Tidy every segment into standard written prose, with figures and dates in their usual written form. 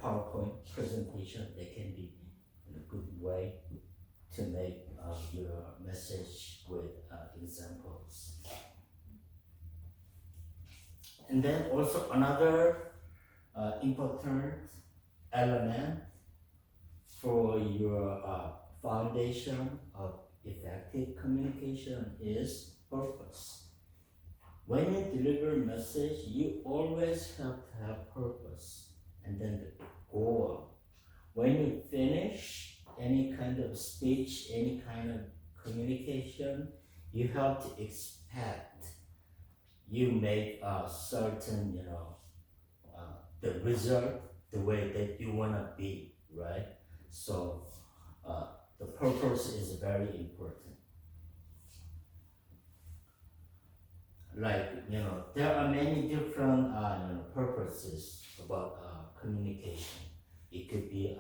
PowerPoint presentation, that can be a good way to make your message with examples. And then also another important element for your foundation of effective communication is purpose. When you deliver a message, you always have to have purpose and then the goal. When you finish any kind of speech, any kind of communication, you have to expect you make a certain, the result the way that you want to be, right? So the purpose is very important. Like, there are many different purposes about communication. It could be,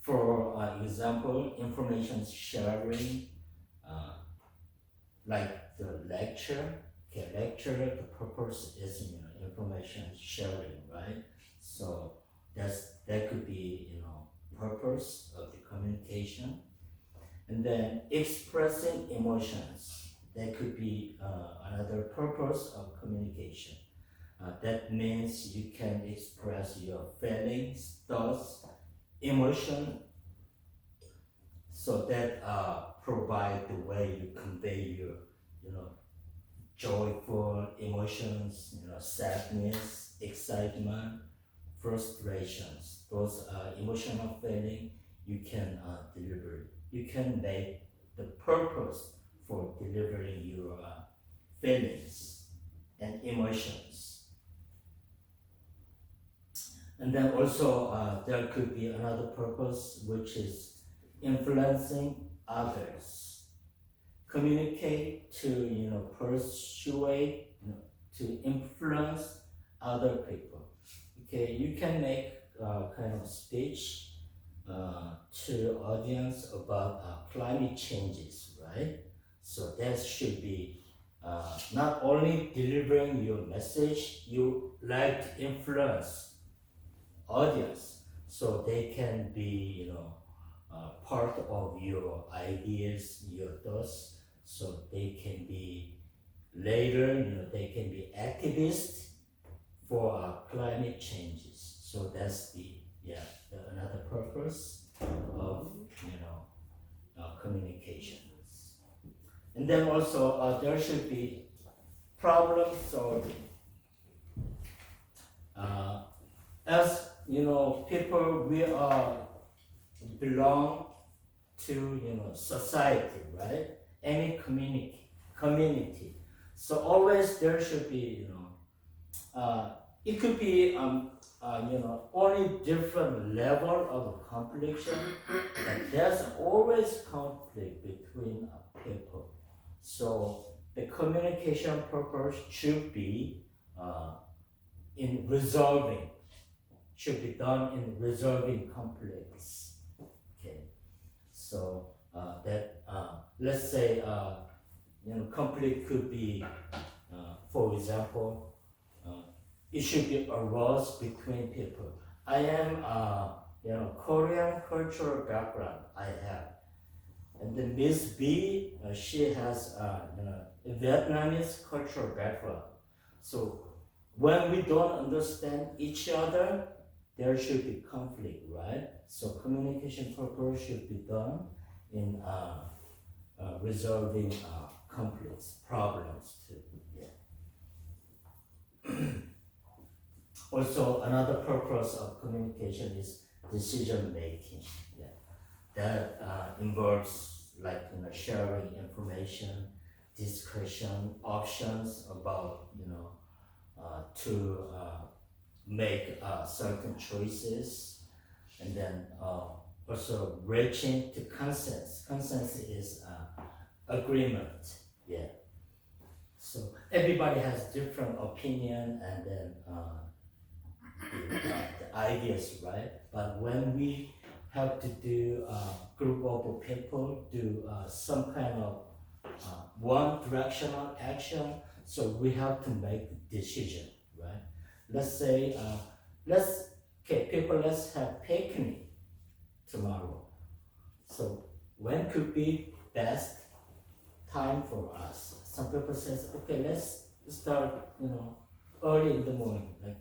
for example, information sharing, like the lecture. Okay, lecture, the purpose is information sharing, right? So that could be purpose of the communication. And then expressing emotions. That could be another purpose of communication. That means you can express your feelings, thoughts, emotion, so that provide the way you convey your, joyful emotions, sadness, excitement, frustrations. Those emotional feelings you can deliver. You can make the purpose for delivering your feelings and emotions. And then also there could be another purpose, which is influencing others. Communicate to persuade, to influence other people. Okay, you can make kind of speech to audience about climate changes, right? So that should be not only delivering your message, you like to influence audience so they can be part of your ideas, your thoughts, so they can be later, they can be activists for climate changes. So that's the another purpose of communications. And then also there should be problem solving. As people, we are belong to society, right? Any community. So always there should be it could be only different level of conflict, but there's always conflict between people. So the communication purpose should be in resolving, should be done in resolving conflicts. Okay, so that let's say conflict could be, for example, it should be arose between people. I am Korean cultural background I have, and then Miss B, she has Vietnamese cultural background. So when we don't understand each other, there should be conflict, right? So communication purpose should be done in resolving conflicts, problems too. Yeah. Also, another purpose of communication is decision making. Yeah. That involves like sharing information, discussion, options about to make certain choices, and then also reaching to consensus. Consensus is agreement. Yeah. So everybody has different opinion and then the ideas, right? But when we have to do a group of people do some kind of one directional action, so we have to make a decision, right? Let's say let's Okay, people, let's have picnic tomorrow. So when could be best time for us? Some people says, okay, let's start, early in the morning. Like,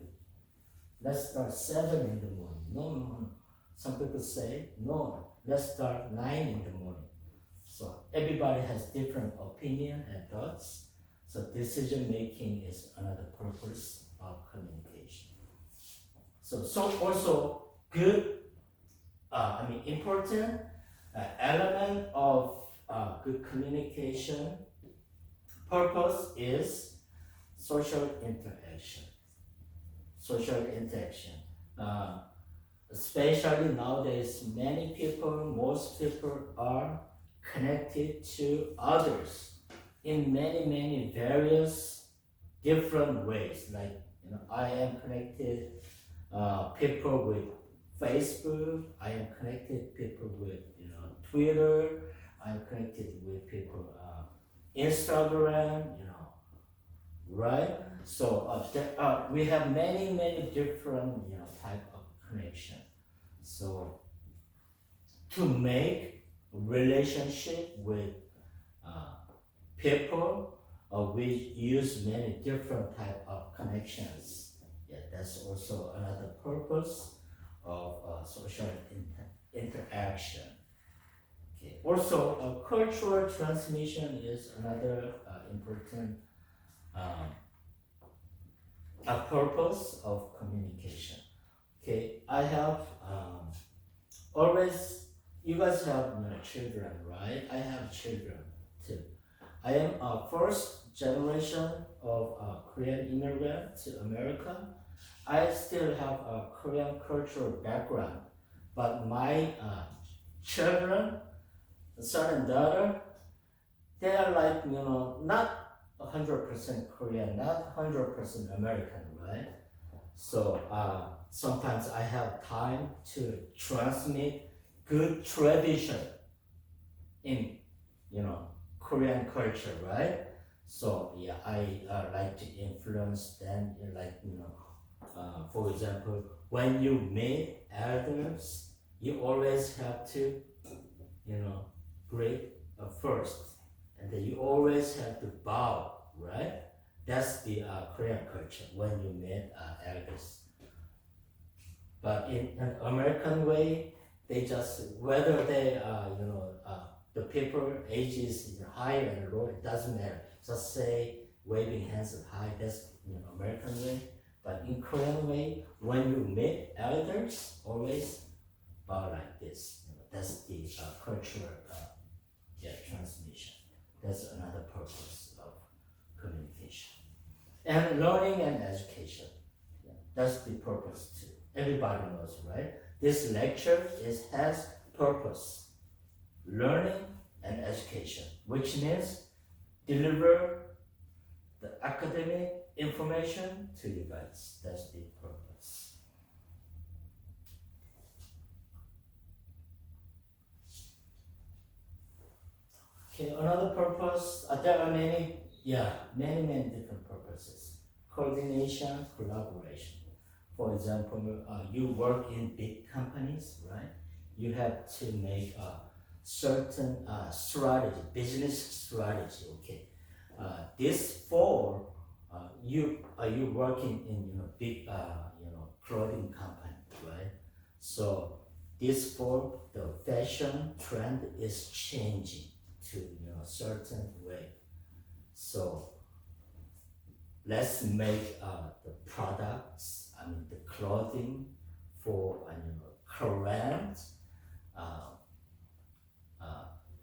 let's start 7 in the morning. No. Some people say, no, let's start 9 in the morning. So everybody has different opinion and thoughts. So decision making is another purpose of communication. So also good, important element of good communication purpose is social interaction. Social interaction. Especially nowadays, most people are connected to others in many various different ways. Like, I am connected people with Facebook, I am connected people with Twitter, I am connected with people Instagram, right? So we have many different type of connection. So to make relationship with people, we use many different type of connections. Yeah, that's also another purpose of social interaction. Okay. Also, cultural transmission is another important a purpose of communication. Okay, I have always, you guys have children, right? I have children too. I am a first generation of Korean immigrant to America. I still have a Korean cultural background, but my children, son and daughter, they are like, not 100% Korean, not 100% American, right? So sometimes I have time to transmit good tradition in, Korean culture, right? So yeah, I like to influence them, for example, when you meet elders, you always have to, greet first, and then you always have to bow, right? That's the Korean culture when you meet elders. But in an American way, they just, whether they the people age is higher and lower, it doesn't matter. Just say waving hands is high, that's American way. But in Korean way, when you meet elders, always bow like this. That's the cultural transmission. That's another purpose of communication. And learning and education. Yeah, that's the purpose too. Everybody knows, right? This lecture has purpose. Learning and education, which means deliver the academic information to you guys. That's the purpose. Okay, another purpose, there are many different purposes. Coordination, collaboration. For example, you work in big companies, right? You have to make a certain strategy, business strategy, okay? This for you working in big clothing company, right? So this for the fashion trend is changing to certain way. So let's make the products, the clothing for current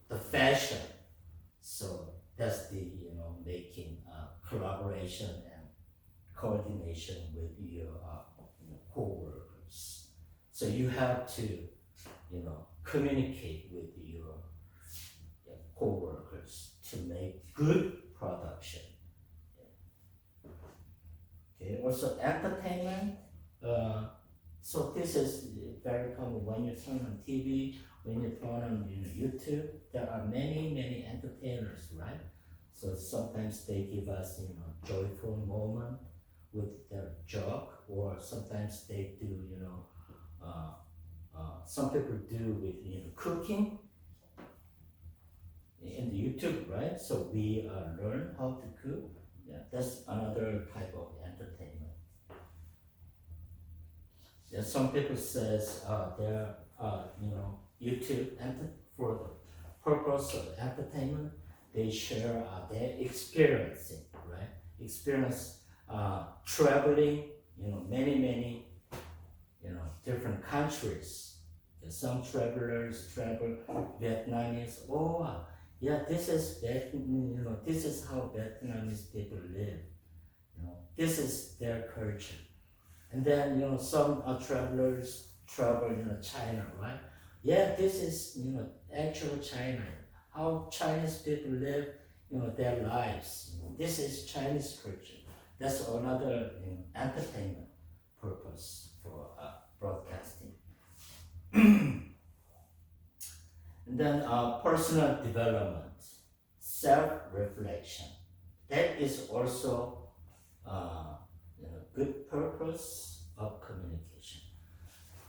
the fashion. So that's the making collaboration and coordination with your co-workers. So you have to communicate with your co-workers to make good production. Okay. Also entertainment. So this is very common when you turn on TV, when you turn on YouTube. There are many entertainers, right? So sometimes they give us joyful moment with their joke, or sometimes they do some people do with cooking in the YouTube, right? So we learn how to cook. Yeah, that's another type of entertainment. Yeah, some people says they're YouTube for the purpose of entertainment. They share their experiencing, right? Experience traveling, many different countries. Some travelers travel Vietnamese. Oh, yeah, this is this is how Vietnamese people live. This is their culture. And then some travelers travel China, right? Yeah, this is actual China. How Chinese people live their lives. This is Chinese culture. That's another entertainment purpose for broadcasting. And then personal development, self-reflection. That is also good purpose of communication.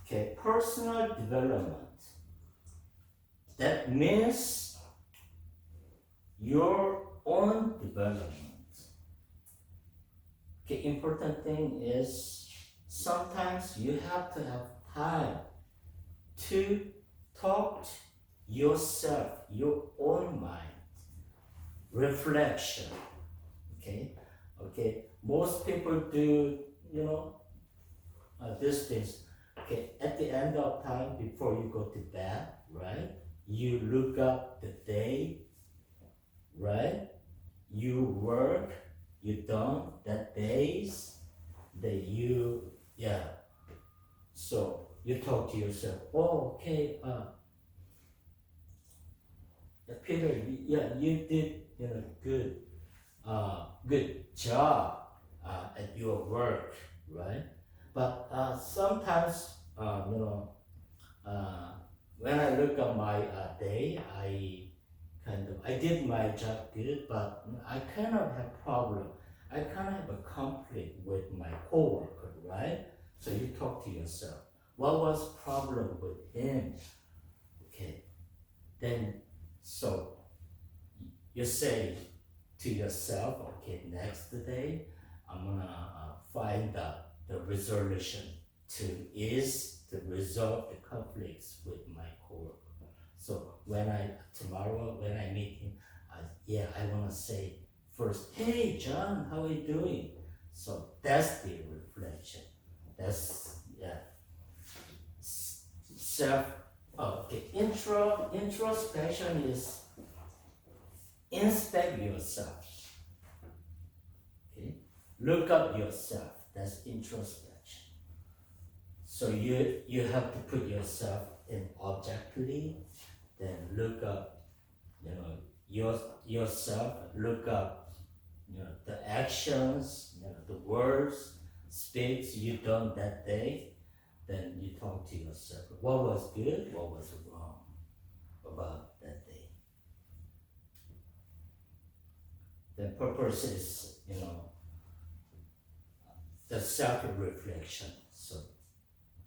Okay, personal development. That means your own development. Okay, important thing is sometimes you have to have time to talk to yourself, your own mind, reflection. Okay. Most people do, these things. Okay, at the end of time, before you go to bed, right? You look up the day, right? You work, you done that days, So you talk to yourself. Oh, okay. Peter, you did, good job at your work, right? But sometimes, when I look at my day, I did my job good, but I kind of have problem. I kind of have a conflict with my coworker, right? So you talk to yourself. What was problem with him? Okay, then so you say to yourself, okay, next day I'm gonna find the resolution to resolve the conflicts with my coworker. So tomorrow when I meet him, I wanna say first, hey John, how are you doing? So that's the reflection. That's introspection is inspect yourself. Okay, look up yourself. That's introspection. So you have to put yourself in objectively, then look up, yourself. Look up, the actions, the words, speaks you done that day. Then you talk to yourself. What was good? What was wrong about that day? The purpose is, the self-reflection. So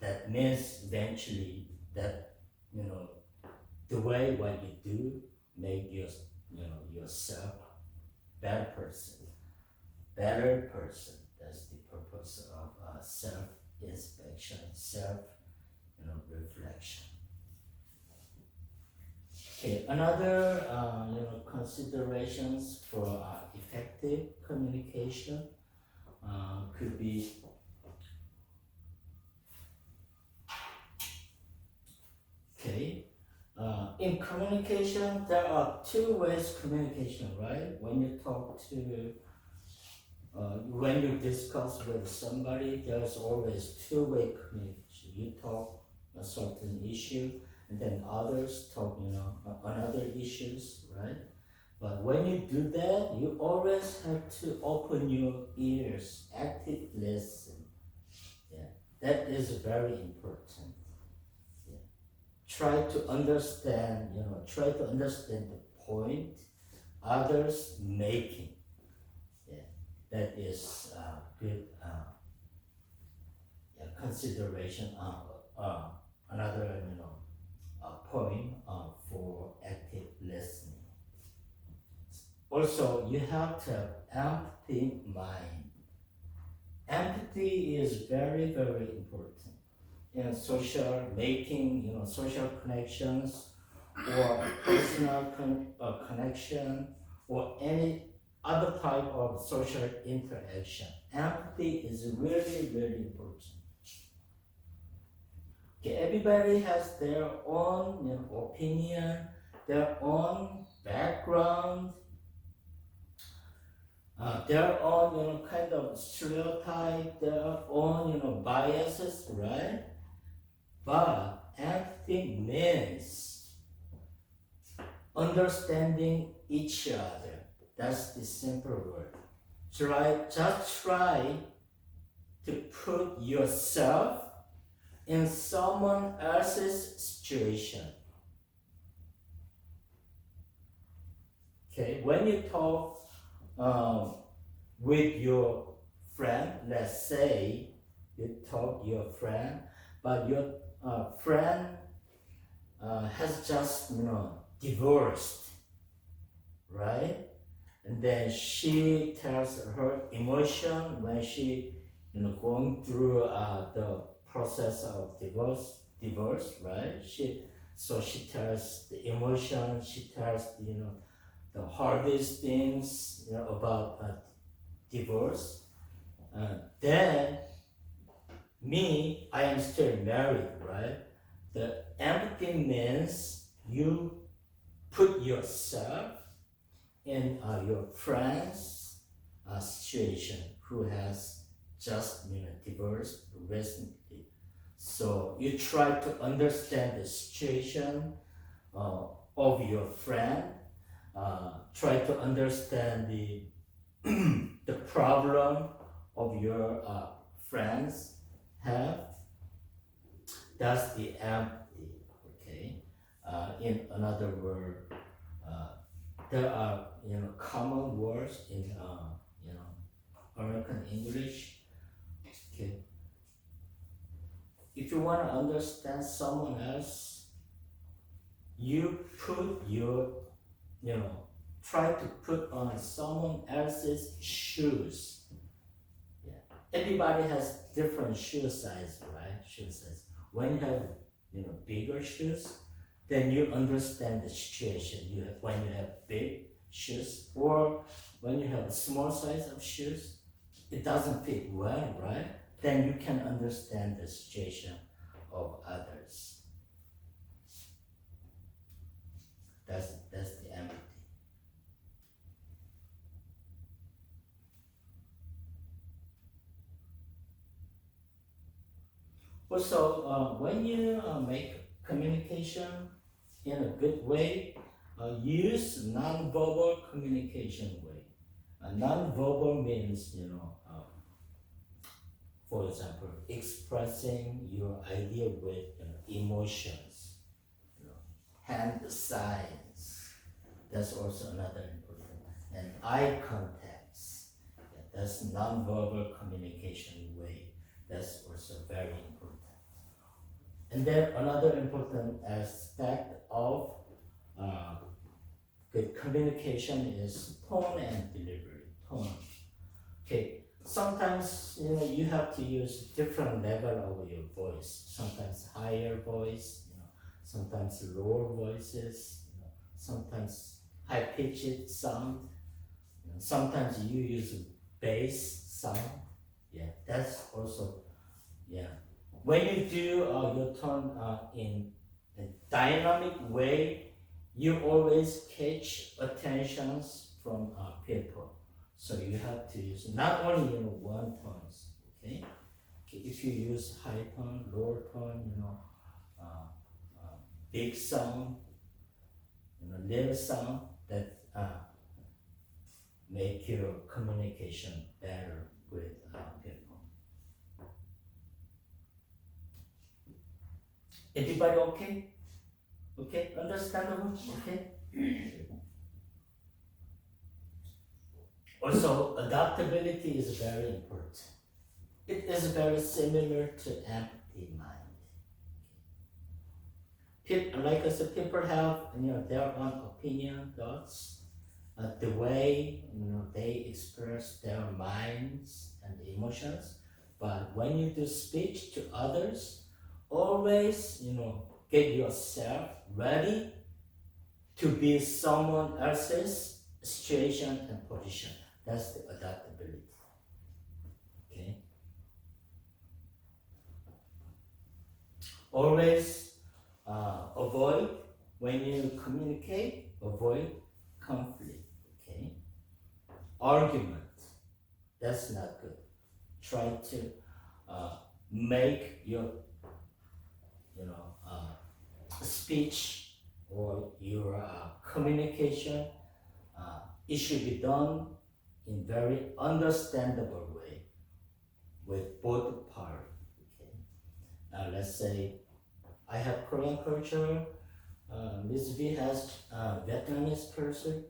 that means eventually that, the way what you do make yourself better person. That's the purpose of self-inspection, reflection. Okay, another considerations for effective communication could be in communication there are two ways communication, right? When you talk to when you discuss with somebody, there's always two-way communication. You talk a certain issue, and then others talk, on other issues, right? But when you do that, you always have to open your ears, active listen. Yeah, that is very important. Yeah. Try to understand, the point others making. That is good consideration another point for active listening. Also, you have to have empathy mind. Empathy is very, very important in social making, social connections or personal connection or any other type of social interaction. Empathy is really, really important. Okay, everybody has their own opinion, their own background, their own kind of stereotype, their own biases, right? But empathy means understanding each other. That's the simple word. Just try to put yourself in someone else's situation. Okay, when you talk with your friend, let's say you talk to your friend, but your friend has just divorced, right? And then she tells her emotion when she going through the process of divorce, right? She tells the emotion, she tells the hardest things about divorce. Then me, I am still married, right? The empathy means you put yourself in your friend's situation who has just divorced recently. So you try to understand the situation of your friend, try to understand the the problem of your friends have. That's the empathy. Okay. In another word, there are common words in American English. Okay. If you want to understand someone else, you put your try to put on someone else's shoes. Yeah. Everybody has different shoe size, right? Shoe size. When you have bigger shoes, then you understand the situation. When you have big shoes, or when you have a small size of shoes, it doesn't fit well, right? Then you can understand the situation of others. That's the empathy. Also, when you make communication in a good way, use non-verbal communication way. Non-verbal means, for example, expressing your idea with emotions, hand signs. That's also another important. And eye contacts. That's non-verbal communication way. That's also very important. And then another important aspect of good communication is tone and delivery. Tone. Okay. Sometimes you have to use different level of your voice. Sometimes higher voice, sometimes lower voices, sometimes high pitched sound. Sometimes you use bass sound. Yeah, that's also When you do your tone in a dynamic way, you always catch attentions from people. So you have to use not only one tones, okay? If you use high tone, lower tone, big sound, little sound, that make your communication better with people. Everybody okay? Okay, understandable? Okay. Also, adaptability is very important. It is very similar to empathy mind. like I said, people have their own opinion, thoughts, the way they express their minds and emotions. But when you do speech to others, always get yourself ready to be someone else's situation and position. That's the adaptability. Okay. Always avoid, when you communicate, avoid conflict. Okay. Argument. That's not good. Try to make your speech or your communication, it should be done in very understandable way with both parties. Okay. Let's say I have Korean culture, Ms. V has Vietnamese culture.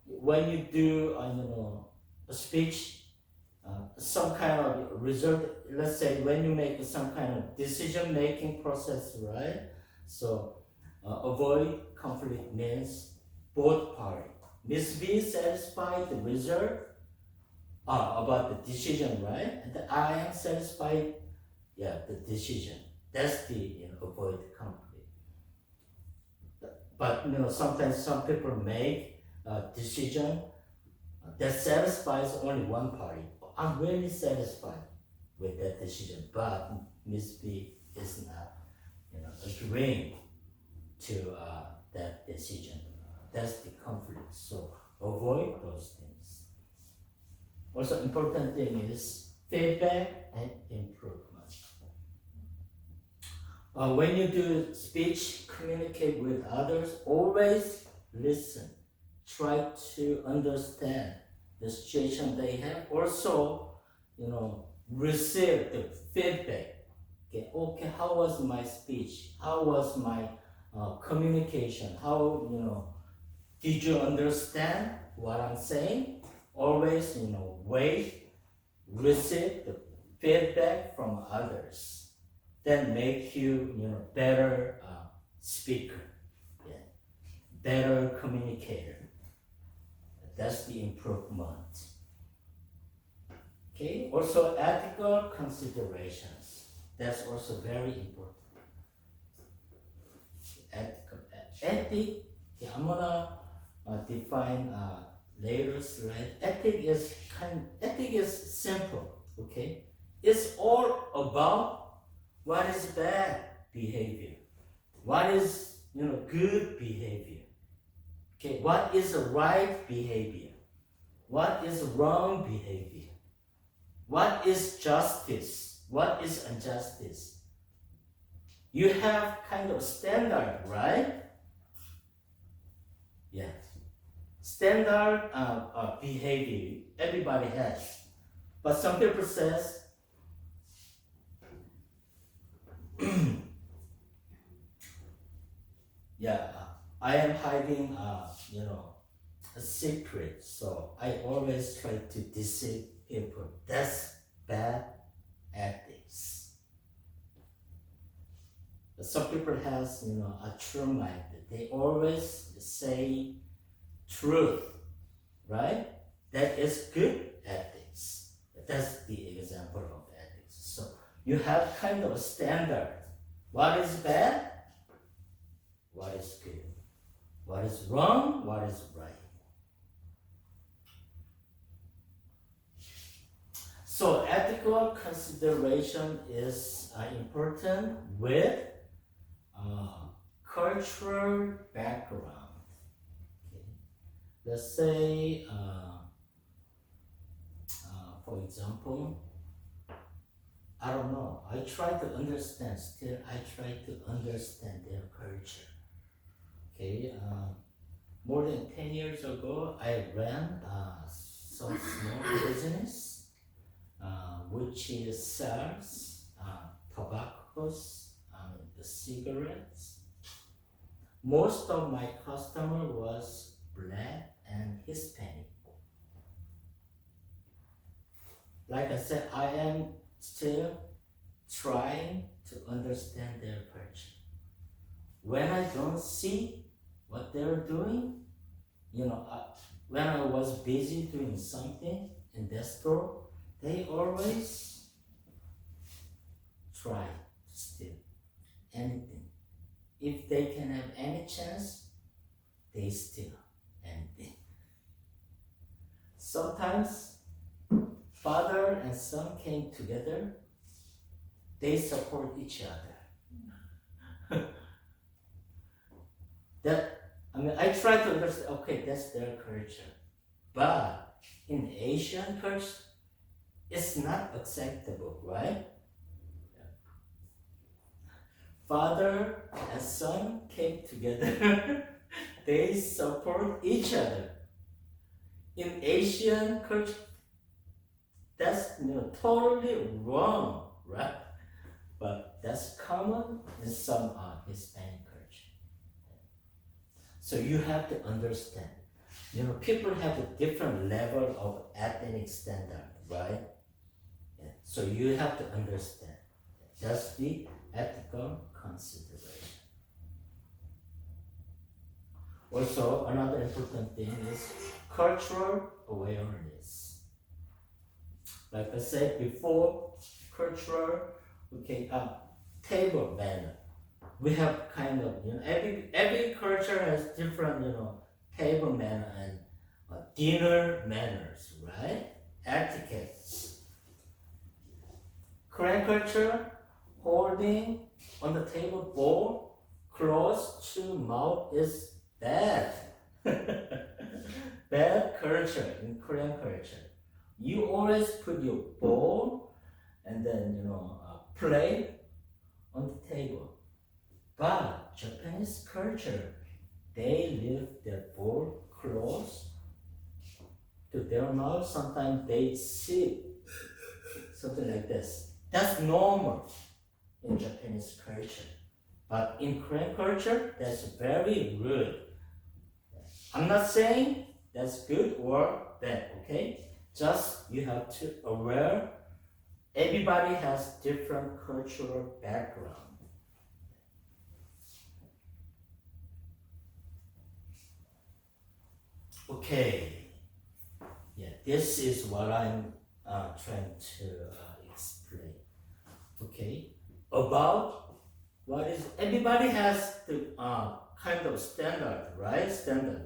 When you do a speech, some kind of result, let's say when you make some kind of decision making process, right? So avoid conflict means both parties. Ms. B satisfied the result about the decision, right? And I am satisfied, the decision. That's the avoid conflict. But sometimes some people make a decision that satisfies only one party. I'm really satisfied with that decision, but Ms. B is not, agreeing to that decision. That's the conflict. So avoid those things. Also, important thing is feedback and improvement. When you do speech, communicate with others, always listen. Try to understand the situation they have. Also, receive the feedback. Okay, how was my speech? How was my communication? How, did you understand what I'm saying? Always, wait, receive the feedback from others. Then make you, better speaker, better communicator. That's the improvement. Okay, also ethical considerations. That's also very important. Ethic, I'm gonna define later slide. Ethic is simple, okay? It's all about what is bad behavior, what is good behavior. Okay, what is the right behavior? What is wrong behavior? What is justice? What is injustice? You have kind of standard, right? Yeah. Standard behavior everybody has. But some people says, I am hiding, a secret, so I always try to deceive people. That's bad ethics. But some people has, a true mind. They always say truth, right? That is good ethics. That's the example of ethics. So you have kind of a standard. What is bad? What is good? What is wrong? What is right? So ethical consideration is important with cultural background. Okay. Let's say, for example, I don't know. I try to understand. Still, I try to understand their culture. Okay, more than 10 years ago, I ran some small business which sells tobaccos, the cigarettes. Most of my customer was Black and Hispanic. Like I said, I am still trying to understand their culture. when I don't see what they're doing, when I was busy doing something in that store, they always try to steal anything. If they can have any chance, they steal anything. Sometimes father and son came together, they support each other. I try to understand, okay, that's their culture. But in Asian culture, it's not acceptable, right? Father and son came together, they support each other. In Asian culture, that's totally wrong, right? But that's common in some Hispanic culture. So you have to understand, people have a different level of ethnic standard, right? Yeah. So you have to understand. That's the ethical consideration. Also, another important thing is cultural awareness. Like I said before, cultural, table manner. We have kind of, every culture has different, table manner and dinner manners, right? Etiquettes. Korean culture, holding on the table bowl close to mouth is bad. Bad culture in Korean culture. You always put your bowl and then, plate on the table. But Japanese culture, they leave their bowl close to their mouth. Sometimes they sip, something like this. That's normal in Japanese culture. But in Korean culture, that's very rude. I'm not saying that's good or bad, okay? Just you have to aware everybody has different cultural background. Okay, yeah, this is what I'm trying to explain. Okay, about what is, everybody has the kind of standard, right? Standard.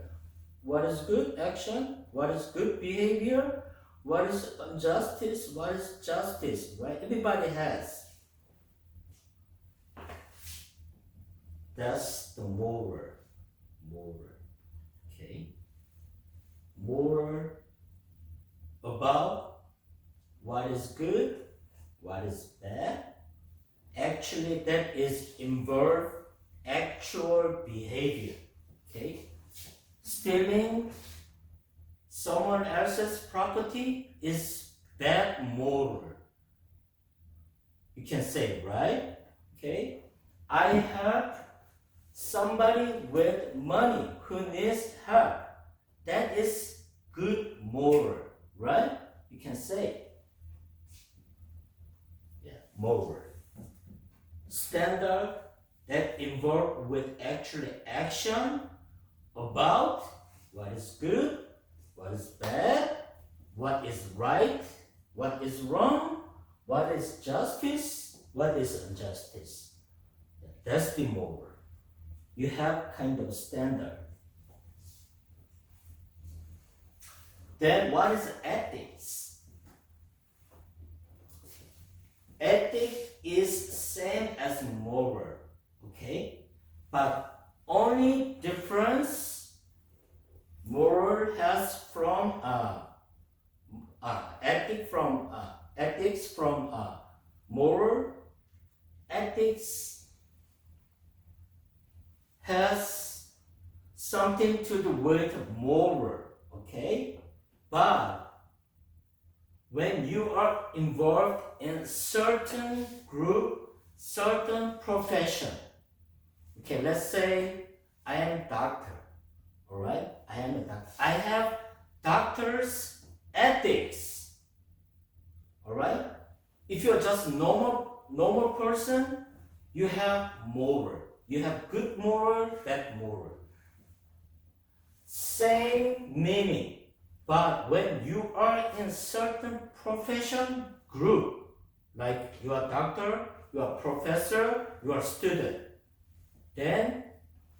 What is good action? What is good behavior? What is injustice? What is justice, right? Everybody has. That's the moral. Okay. Moral about what is good, what is bad. Actually, that is involved actual behavior. Okay. Stealing someone else's property is bad moral. You can say, right? Okay. I help somebody with money who needs help. That is good moral, right? You can say. Yeah, moral. Standard that involved with actually action about what is good, what is bad, what is right, what is wrong, what is justice, what is injustice. That's the moral. You have kind of standard. Then what is ethics? Ethics is same as moral, okay? But only difference moral has from ethics from moral. Ethics has something to do with moral, okay? But when you are involved in certain group, certain profession, okay, let's say I am a doctor, all right? I am a doctor. I have doctor's ethics, all right? If you're just normal person, you have moral. You have good moral, bad moral. Same meaning, but when you are in certain profession group, like you are doctor, you are professor, you are student, then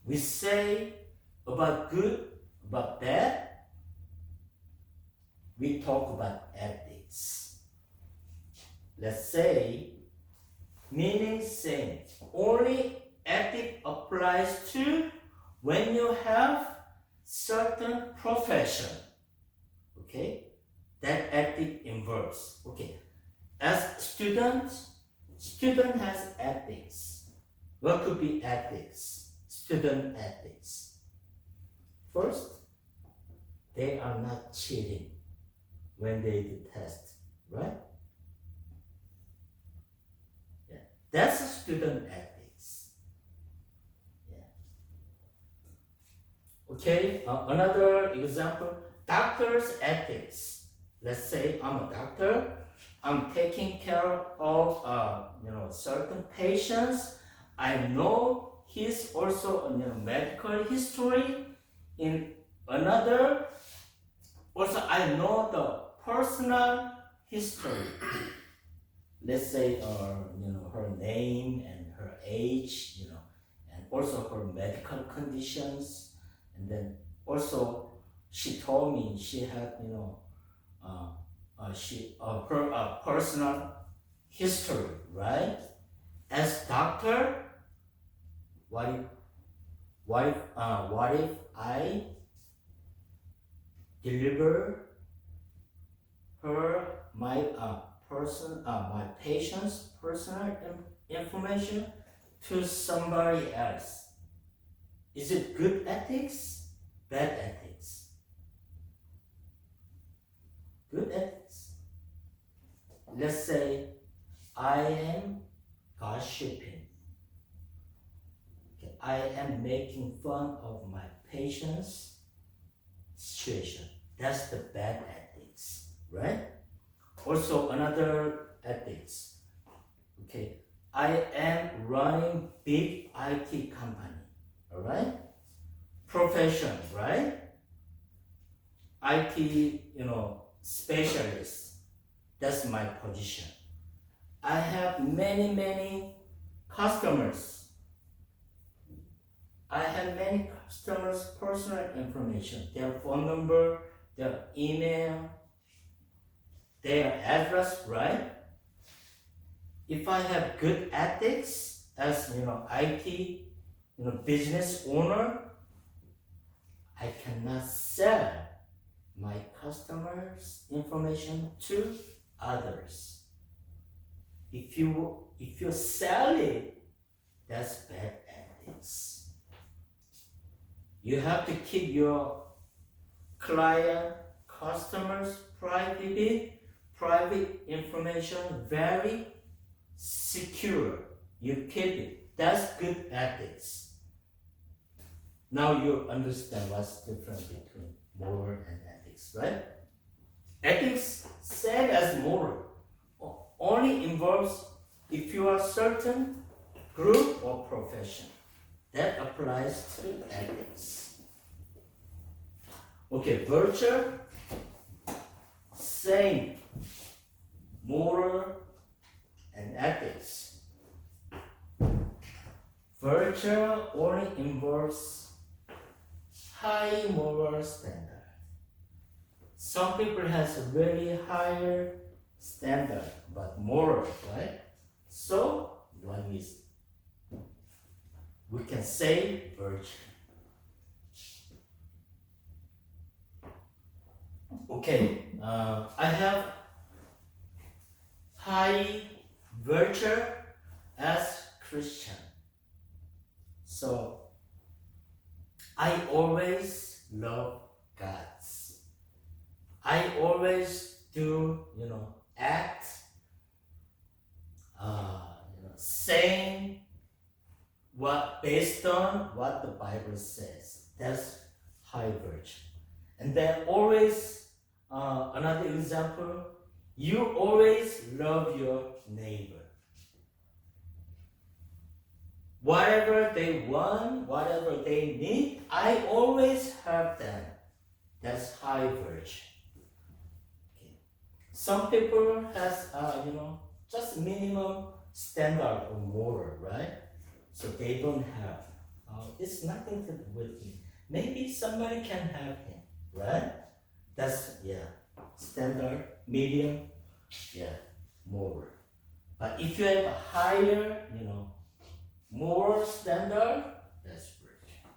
we say about good, about bad, we talk about ethics. Let's say, meaning same. Only ethic applies to when you have certain profession. Okay? That ethic involves. Okay. As student has ethics. What could be ethics? Student ethics. First, they are not cheating when they do test, right? Yeah. That's a student ethics. Yeah. Okay, another example, doctor's ethics. Let's say I'm a doctor. I'm taking care of certain patients. I know his also medical history. In another, also I know the personal history. Let's say her name and her age, and also her medical conditions, and then also she told me she had her personal history, right? As doctor, what if I deliver her my patient's personal information to somebody else? Is it good ethics? Bad ethics? Good ethics. Let's say I am gossiping. Okay, I am making fun of my patient's situation. That's the bad ethics, right? Also another ethics. Okay, I am running big IT company. All right, profession, right? IT, specialist. That's my position. I have many customers. I have many customers' personal information, their phone number, their email, their address, right? If I have good ethics as IT, business owner, I cannot sell my customers' information to others. If you sell it, that's bad ethics. You have to keep your client, customers' private information very secure. You keep it. That's good ethics. Now you understand what's different between moral and ethics, right? Ethics, same as moral, only involves if you are certain group or profession. That applies to ethics. Okay, virtue, same, moral and ethics. Virtue only involves high moral standard. Some people has a really higher standard, but moral, right? So one is, we can say virtue. Okay, I have high virtue as Christian. So I always love God. I always do, act, saying what based on what the Bible says. That's high virtue. And then always, another example, you always love your neighbor. whatever they want, whatever they need, I always have them. That's high virtue. Okay. Some people has, just minimum standard or moral, right? So they don't have. It's nothing to do with me. Maybe somebody can have him, right? That's, standard, medium, moral. But if you have a higher, moral standard, that's virtue.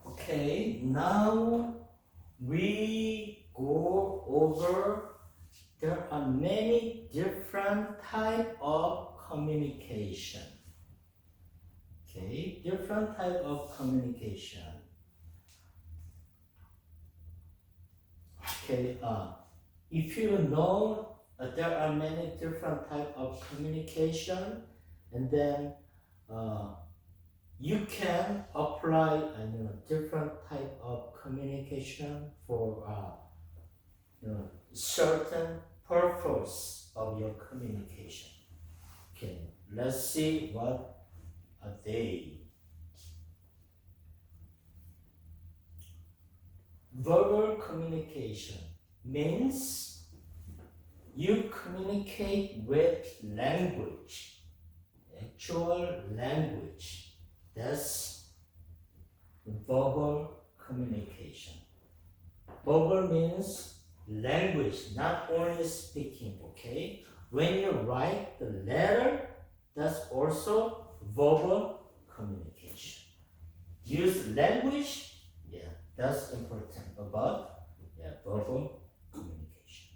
Okay, now we go over, there are many different type of communication. Okay, different type of communication. Okay, if you know there are many different type of communication, and then you can apply different type of communication for certain purpose of your communication. Okay, let's see what are they. Verbal communication means you communicate with language, actual language. That's verbal communication. Verbal means language, not only speaking, okay? When you write the letter, that's also verbal communication. Use language, that's important about verbal communication.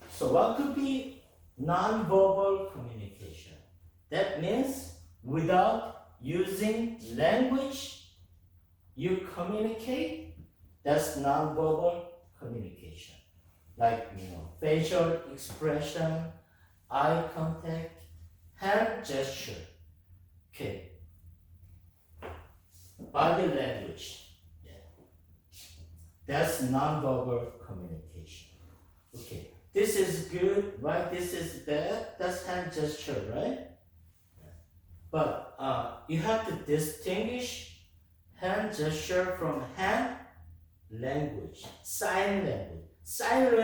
So what could be non-verbal communication? That means without using language, you communicate. That's non-verbal communication. Like facial expression, eye contact, hand gesture. Okay. Body language. That's non-verbal communication. Okay. This is good, right? This is bad. That's hand gesture, right? But you have to distinguish hand gesture from hand language, sign language. Sign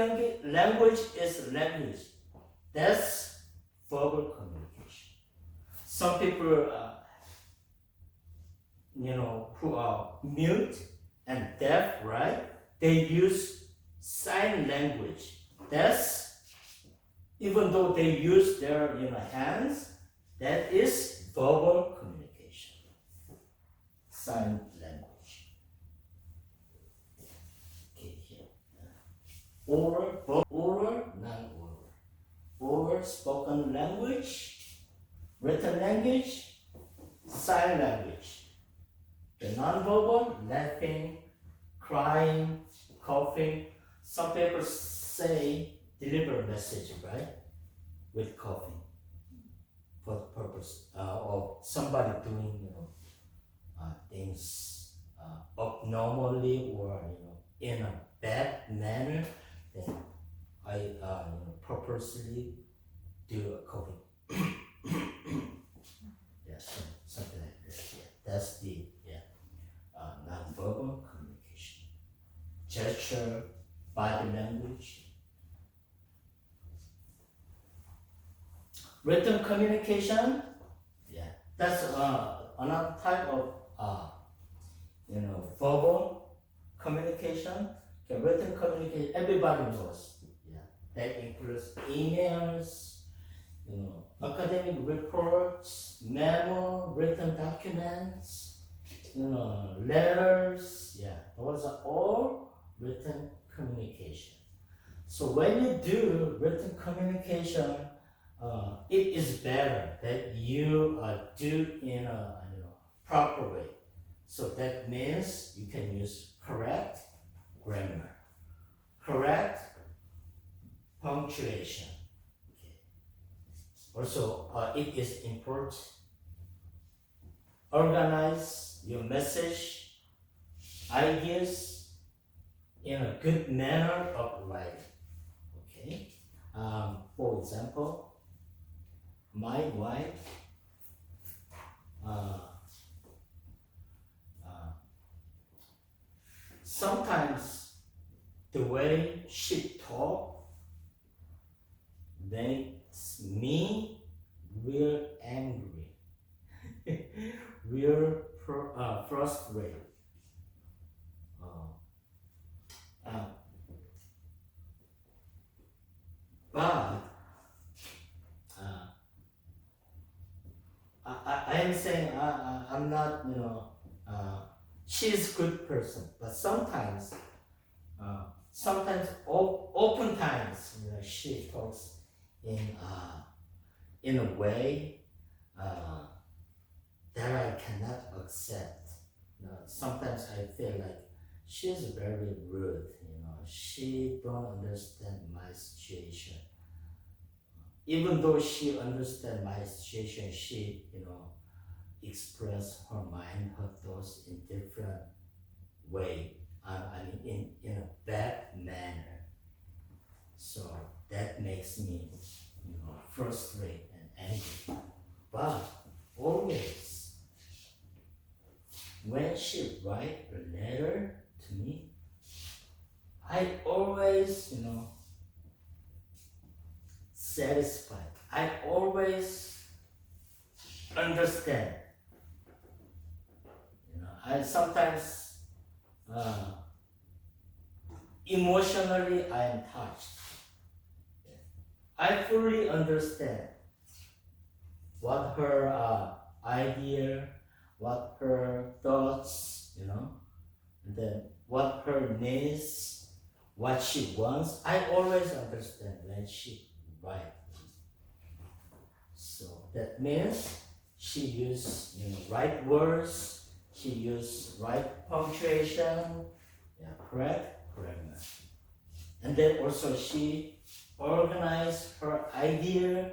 language is language. That's verbal communication. Some people, who are mute and deaf, right? They use sign language. That's, even though they use their, hands, that is verbal communication. Sign language. Okay, here. Oral, non-oral. Oral, spoken language, written language, sign language. The non-verbal, laughing, crying, coughing. Some people say deliver message, right? With coughing. For the purpose of somebody doing, things abnormally or in a bad manner, then I purposely do a coughing. Something like this. That's the non-verbal communication. Gesture, body language. Written communication, that's another type of verbal communication. Okay, written communication, everybody knows. That includes emails, academic reports, memo, written documents, letters. Those are all written communication. So when you do written communication, it is better that you do in a proper way. So that means you can use correct grammar, correct punctuation. Okay. Also, it is important organize your message, ideas in a good manner of writing. Okay. For example, my wife sometimes the way she talk makes me real angry, real frustrated. But I am saying I'm not, she's a good person, but sometimes, oftentimes, she talks in a way that I cannot accept. Sometimes I feel like she's very rude. She don't understand my situation. Even though she understands my situation, she, express her mind, her thoughts in different way. In a bad manner. So that makes me, frustrated and angry. But always, when she write a letter to me, I always, satisfied. I always understand. I sometimes emotionally I am touched. I fully understand what her idea, what her thoughts, and then what her needs, what she wants. I always understand when she writes. So that means she used right words, she used right punctuation, correct grammar. And then also she organized her idea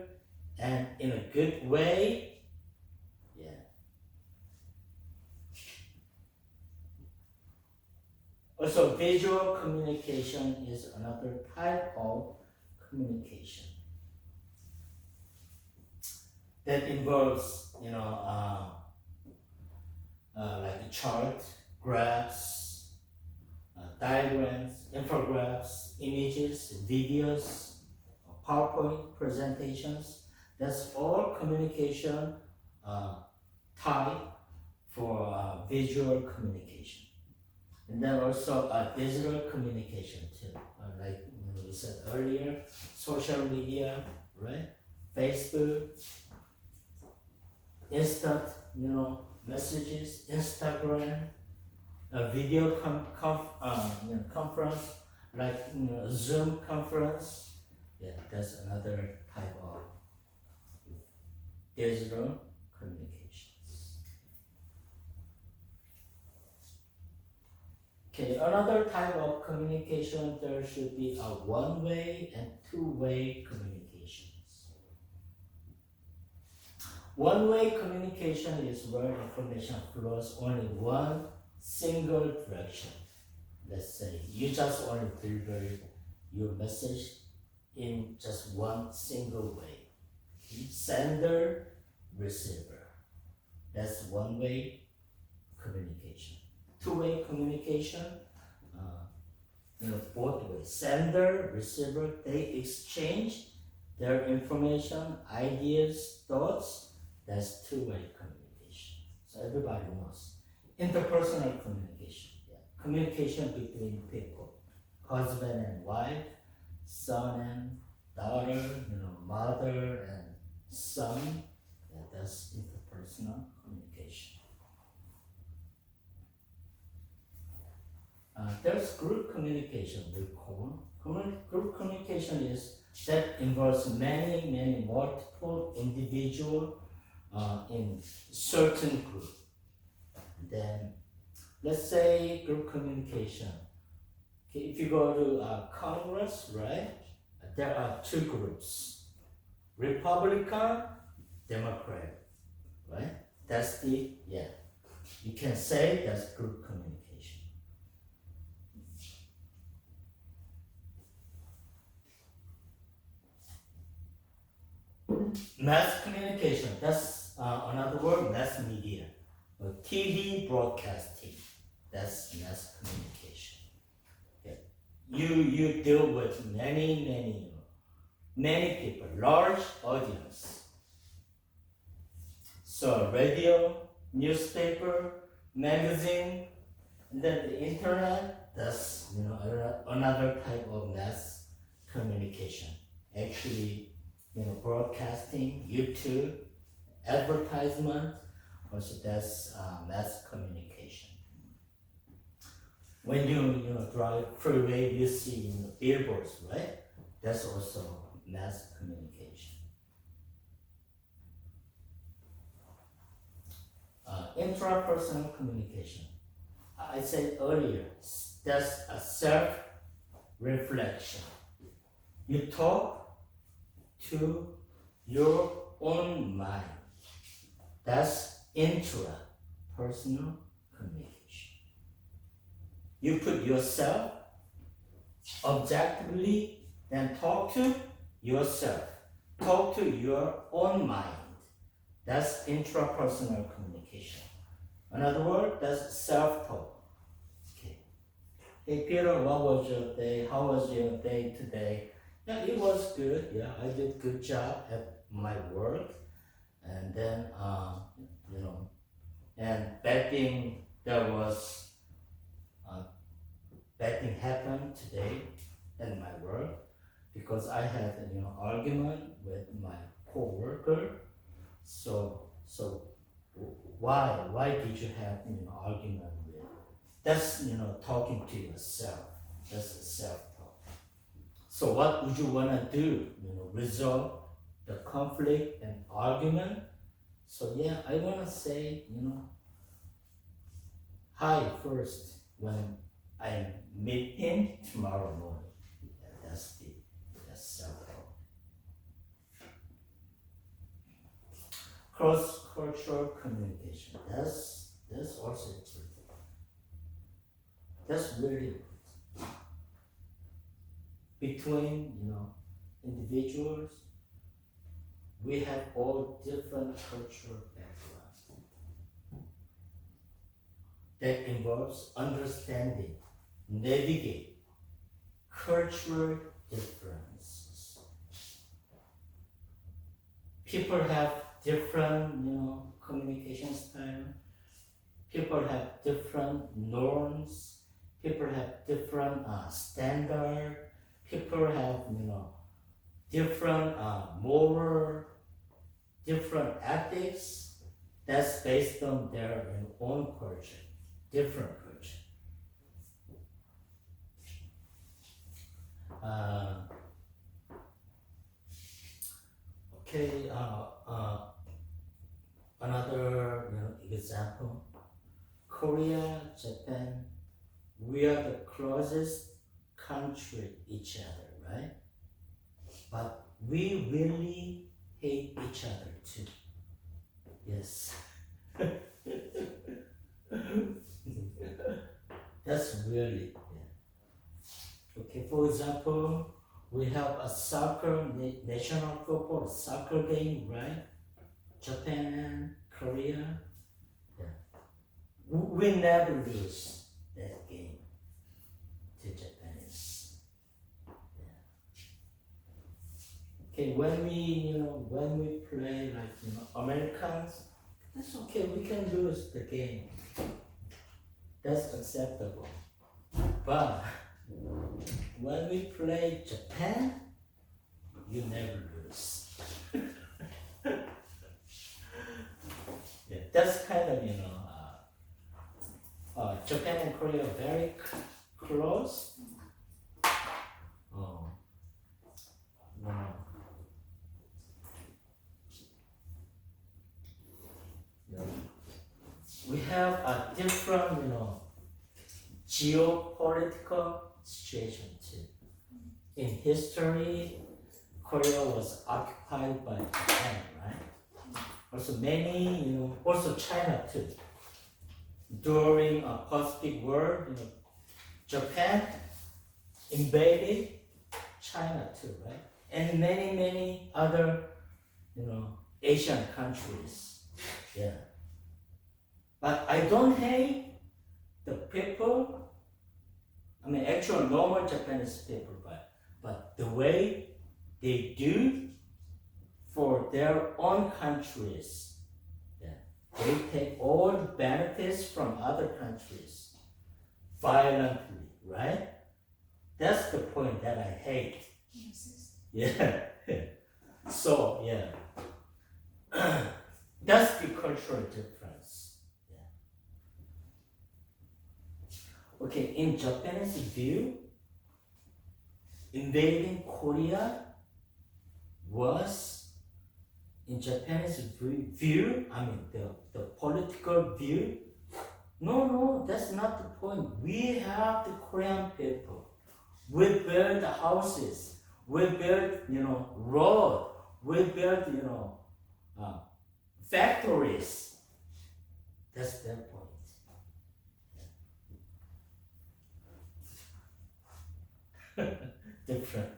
and in a good way. Also, visual communication is another type of communication that involves, like a chart, graphs, diagrams, infographics, images, videos, PowerPoint presentations. That's all communication type for visual communication. And then also digital communication too. Like we said earlier, social media, right? Facebook, instant, messages, Instagram, a video conference, like Zoom conference. That's another type of digital communications. Okay, another type of communication, there should be a one-way and two-way communications. One-way communication is where information flows only one single direction. Let's say you just only deliver your message in just one single way. Sender, receiver. That's one-way communication. Two-way communication, both ways. Sender, receiver, they exchange their information, ideas, thoughts. That's two-way communication. So everybody knows. Interpersonal communication. Communication between people. Husband and wife, son and daughter, mother and son. That's interpersonal communication. There's group communication we call. Group communication is that involves many multiple individuals in certain group. Then let's say group communication. Okay, if you go to Congress, right? There are two groups: Republican, Democrat, right? That's the, yeah. You can say that's group communication. Mass communication, that's another word, mass media. TV broadcasting, that's mass communication. Okay. You deal with many people, large audience. So radio, newspaper, magazine, and then the internet, that's another type of mass communication. Actually, broadcasting, YouTube, advertisement, also that's mass communication. When you drive freeway, you see billboards, right? That's also mass communication. Intrapersonal communication. I said earlier, that's a self-reflection. You talk to your own mind. That's intrapersonal communication. You put yourself objectively and talk to yourself. Talk to your own mind. That's intrapersonal communication. Another word, that's self-talk. Okay. Hey Peter, what was your day? How was your day today? Yeah, it was good. Yeah, I did good job at my work. And then, and bad thing happened today in my work because I had an argument with my coworker. So why did you have argument with? That's talking to yourself. That's self-talk. So what would you wanna do? Resolve the conflict and argument. So yeah, I wanna say hi first when I meet him tomorrow morning. Yeah, that's self-talk. Cross-cultural communication. That's also important. That's really important. Between individuals, we have all different cultural backgrounds. That involves understanding, navigate cultural differences. People have different communication style. People have different norms. People have different standard. People have different moral, different ethics. That's based on their own culture, different culture. Okay. Another example. Korea, Japan, we are the closest country each other, right? But we really hate each other too. Yes. That's really, yeah. Okay, for example, we have a soccer, national football, soccer game, right? Japan, Korea. Yeah. We never lose that game to Japanese. Yeah. Okay, when we play like Americans, that's okay. We can lose the game. That's acceptable. But when we play Japan, you never lose. Yeah, that's kind of Japan and Korea are very close. Oh, wow. Yeah. We have a different, geopolitical situation too. In history, Korea was occupied by Japan, right? Also many, also China too. During a Pacific War, Japan invaded China too, right? And many other, Asian countries. Yeah. But I don't hate the people. I mean, actual normal Japanese people, but the way they do for their own countries, yeah, they take all the benefits from other countries violently, right? That's the point that I hate. Yeah. So, yeah. That's the cultural difference. Yeah. Okay, in Japanese view, invading Korea was, in Japanese view, I mean the political view, no, that's not the point. We have the Korean people. We build houses. We build, road. We build, factories. That's their point. Different.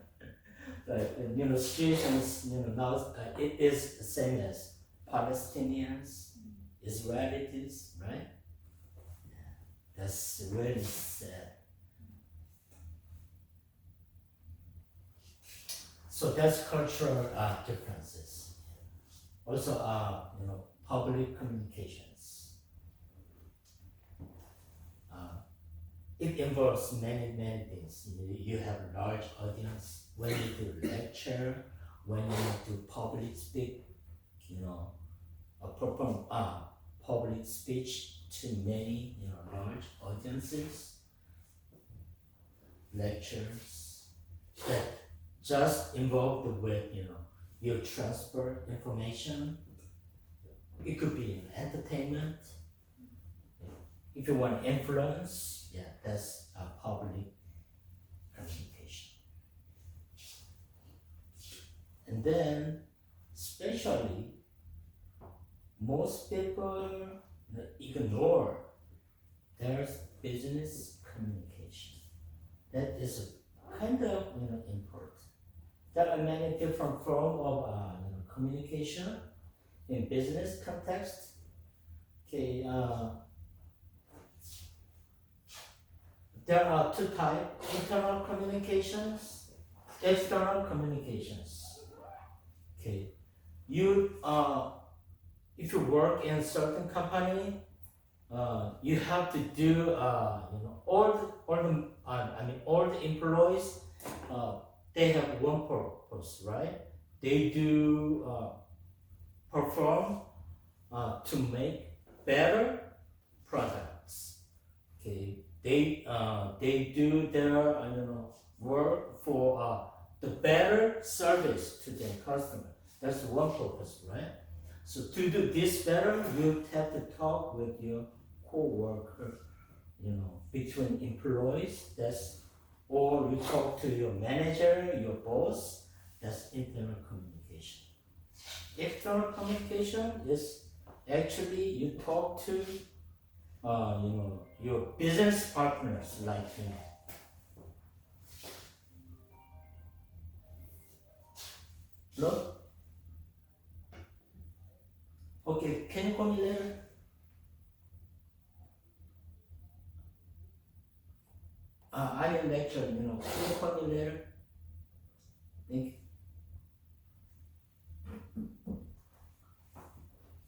Situations, now it is the same as Palestinians, Israelis, right? Yeah, that's really sad. So that's cultural differences. Also, public communications. It involves many things. You have a large audience when you do lecture, when you do public speak, perform public speech to many, large audiences, lectures that just involved with, you transfer information. It could be entertainment. If you want influence, yeah, that's public communication. And then, especially, most people ignore their business communication. That is kind of important. There are many different forms of communication in business context. Okay, there are two types: internal communications, external communications. Okay, if you work in a certain company, you have to do all the employees. They have one purpose, right? They do perform to make better products. Okay, they do their work for the better service to their customer. That's one purpose, right? So to do this better, you have to talk with your co-worker, between employees. Or you talk to your manager, your boss. That's internal communication. External communication is actually you talk to your business partners, like no? Okay, can you call me later? I will lecture, can you call me later? Thank you.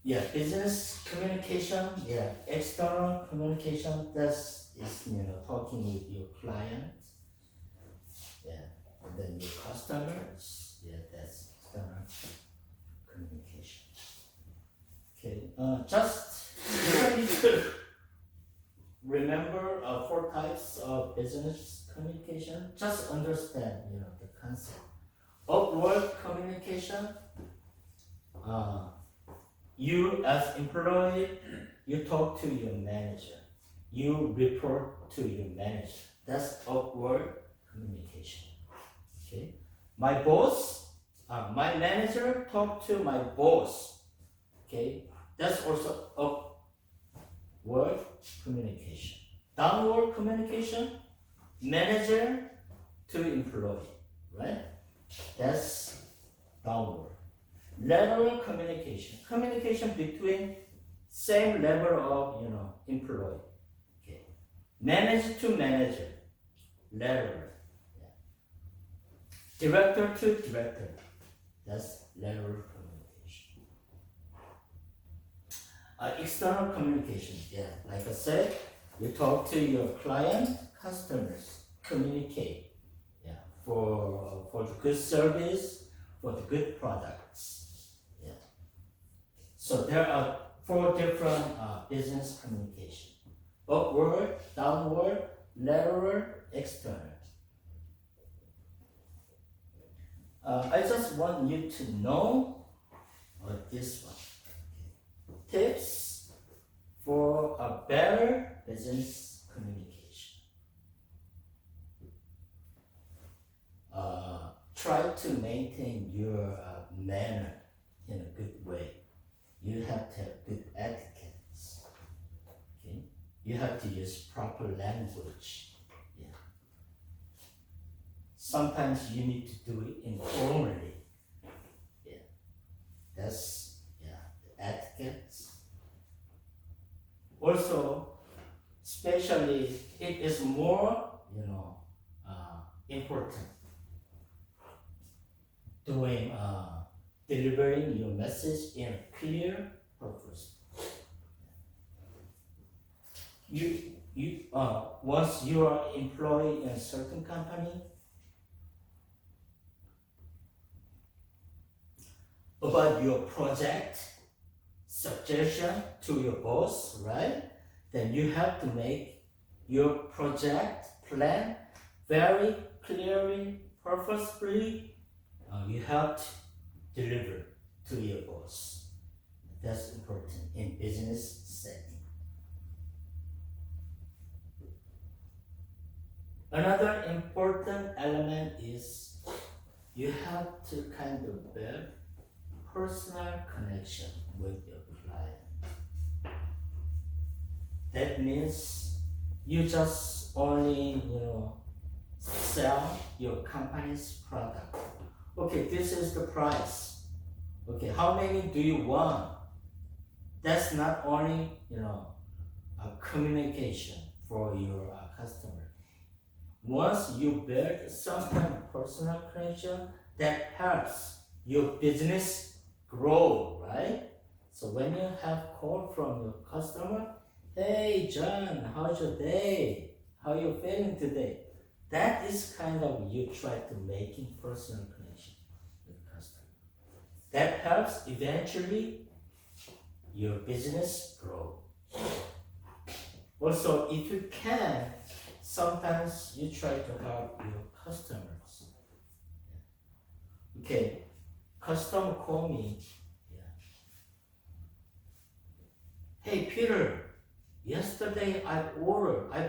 Yeah, business communication, yeah, external communication, is talking with your client, yeah, and then your customers, yeah, that's external communication. Okay, just you need to remember 4 types of business communication. Just understand, the concept. Upward communication. You as employee, you talk to your manager. You report to your manager. That's upward communication. Okay. My boss, my manager talk to my boss. Okay, that's also upward communication. Downward communication, manager to employee, right? That's downward. Lateral communication, communication between same level of employee. Okay, manager to manager, lateral. Yeah. Director to director, that's lateral communication. External communication, yeah, like I said, you talk to your client, customers, communicate, yeah, for the good service, for the good products, yeah. So there are 4 different business communication: upward, downward, lateral, external. I just want you to know this one. Tips for a better business communication. Try to maintain your manner in a good way. You have to have good etiquettes. Okay? You have to use proper language. Yeah. Sometimes you need to do it informally. Yeah. That's the etiquettes. Also, especially it is more important doing delivering your message in a clear purpose. You once you are employed in a certain company, about your project suggestion to your boss, right? Then you have to make your project plan very clearly, purposefully. You have to deliver to your boss. That's important in business setting. Another important element is you have to kind of build personal connection with your client. That means you just only sell your company's product. Okay, this is the price. Okay, how many do you want? That's not only a communication for your customer. Once you build some kind of personal connection, that helps your business grow, right? So when you have call from your customer, hey John, how's your day? How you feeling today? That is kind of you try to making personal connection with the customer. That helps eventually your business grow. Also, if you can, sometimes you try to help your customers. Okay, customer call me. Hey Peter, yesterday I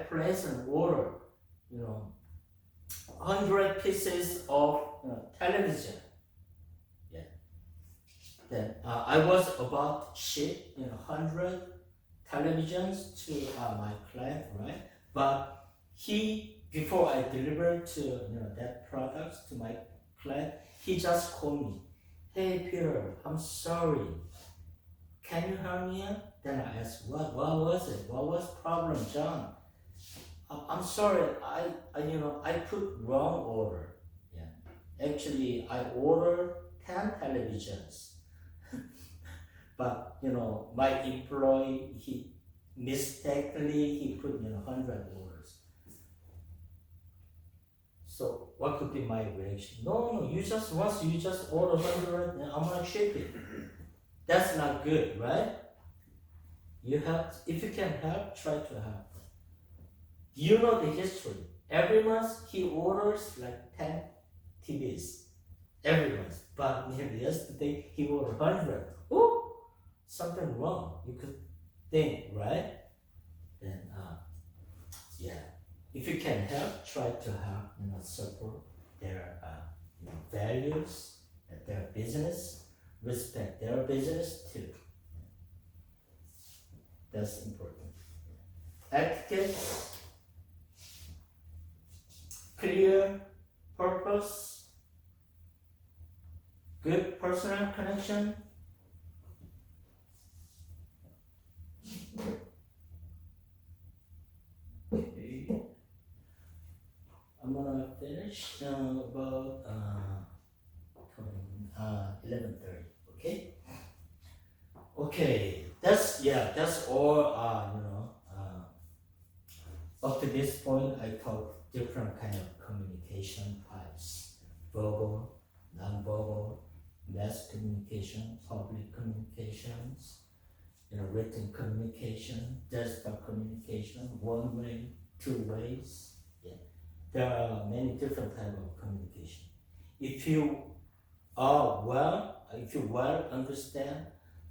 placed an order, 100 pieces of television. Yeah. Then I was about to ship 100 televisions to my client, right? But before I delivered to that product to my client, he just called me. Hey Peter, I'm sorry. Can you help me out? Then I asked, what was it? What was the problem, John? I'm sorry, I put wrong order. Yeah. Actually, I ordered 10 televisions. But, my employee, he mistakenly put 100 orders. So what could be my reaction? No, once you just order 100, I'm gonna ship it. That's not good, right? If you can help, try to help. You know the history. Every month he orders like 10 TVs. Every month. But yesterday he ordered 100. Oh, something wrong. You could think, right? Then, if you can help, try to help, support their values, their business, respect their business too. That's important. Etiquette, clear purpose, good personal connection. Okay. I'm gonna finish about 11:30. Okay. Okay. That's all. Up to this point, I taught different kind of communication types: verbal, non-verbal, mass communication, public communications, written communication, desktop communication, one way, two ways. Yeah, there are many different types of communication. If you well understand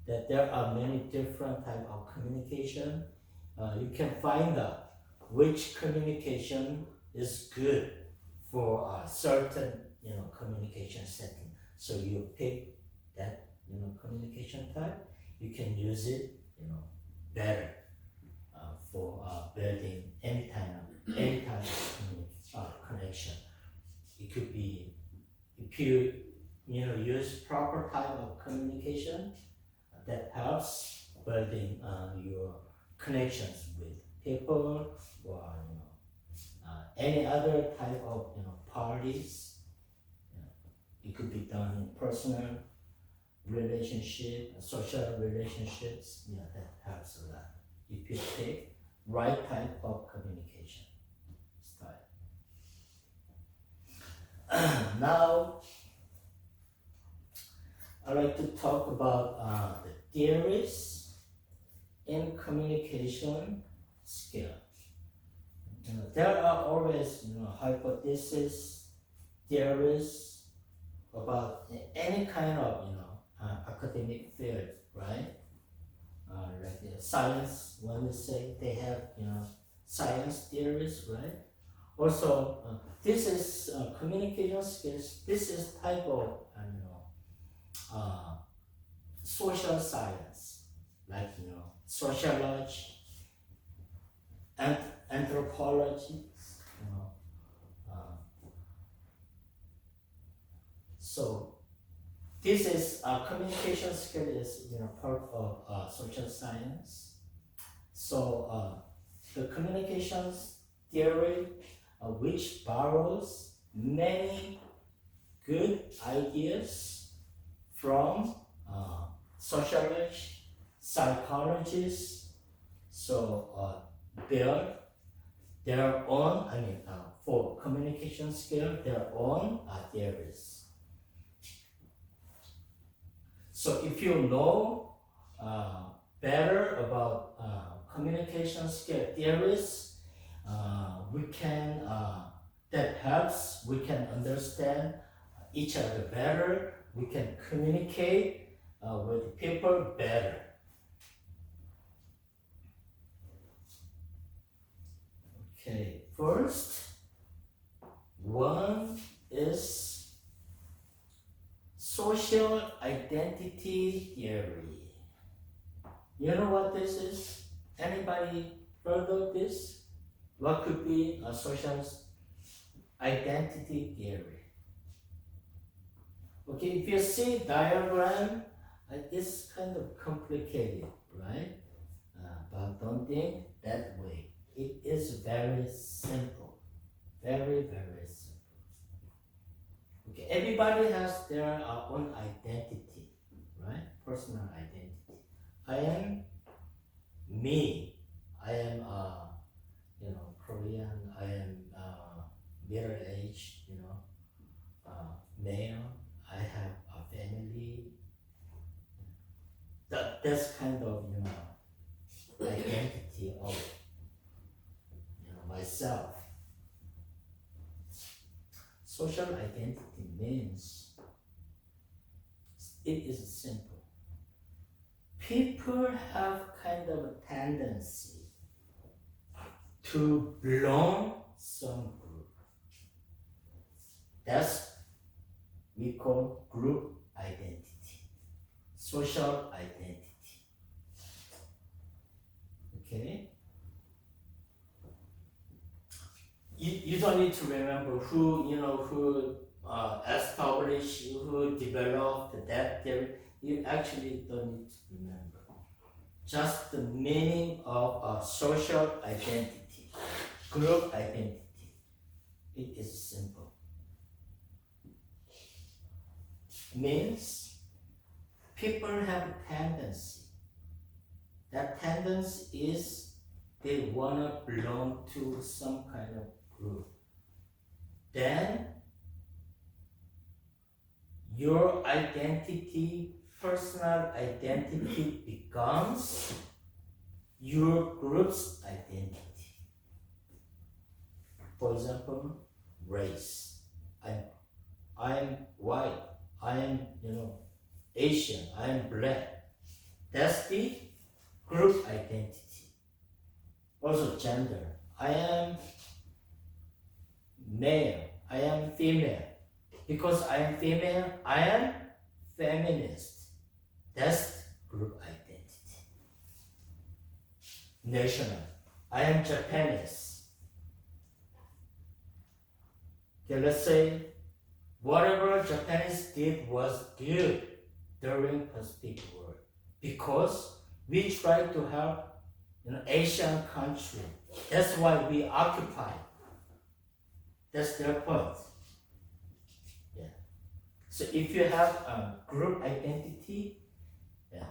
that there are many different types of communication, you can find out which communication is good for a certain communication setting. So you pick that communication type. You can use it better for building any type of connection. It could be if you use proper type of communication that helps building your connections with people or any other type of parties. It could be done in personal relationship, social relationships. That helps a lot if you pick right type of communication style. Now I'd like to talk about the theories in communication skill. There are always hypotheses, theories about any kind of academic field, right? Like science, when we say they have science theories, right? Also, this is communication skills. This is type of social science, like sociology and anthropology. So this is communication skill is part of social science. So the communications theory, which borrows many good ideas from sociology, psychologists. So build their own, for communication skill, their own theories. So if you know better about communication skill theories, we can that helps. We can understand each other better. We can communicate with people better. Okay, first one is social identity theory. You know what this is? Anybody heard of this? What could be a social identity theory? Okay, if you see diagram, it's kind of complicated, right? But don't think that way. It is very simple, very, very simple. Okay, everybody has their own identity, right? Personal identity. I am me. I am Korean. I am middle-aged, male. I have a family. That's kind of identity of myself. Social identity means it is simple. People have kind of a tendency to belong some group. That's we call group identity, social identity. Okay. You don't need to remember who established, who developed that theory. You actually don't need to remember. Just the meaning of a social identity, group identity. It is simple. Means people have a tendency. That tendency is they want to belong to some kind of group. Then your identity, personal identity becomes your group's identity. For example, race. I'm white. I'm Asian. I'm black. That's the group identity. Also gender. I am male. I am female. Because I am female, I am feminist. That's group identity. National. I am Japanese. Okay, let's say whatever Japanese did was good during Pacific War because we tried to help Asian country. That's why we occupy. That's their point. Yeah. So if you have a group identity, yeah.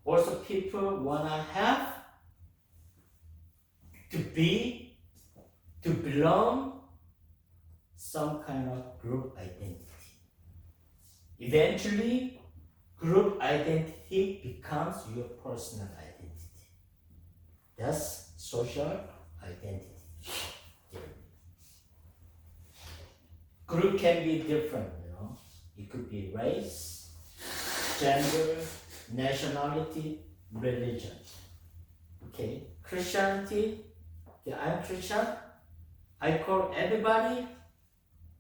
Also people wanna have to belong some kind of group identity. Eventually, group identity becomes your personal identity. That's social identity. Group can be different, It could be race, gender, nationality, religion. Okay, Christianity. Okay, I'm Christian. I call everybody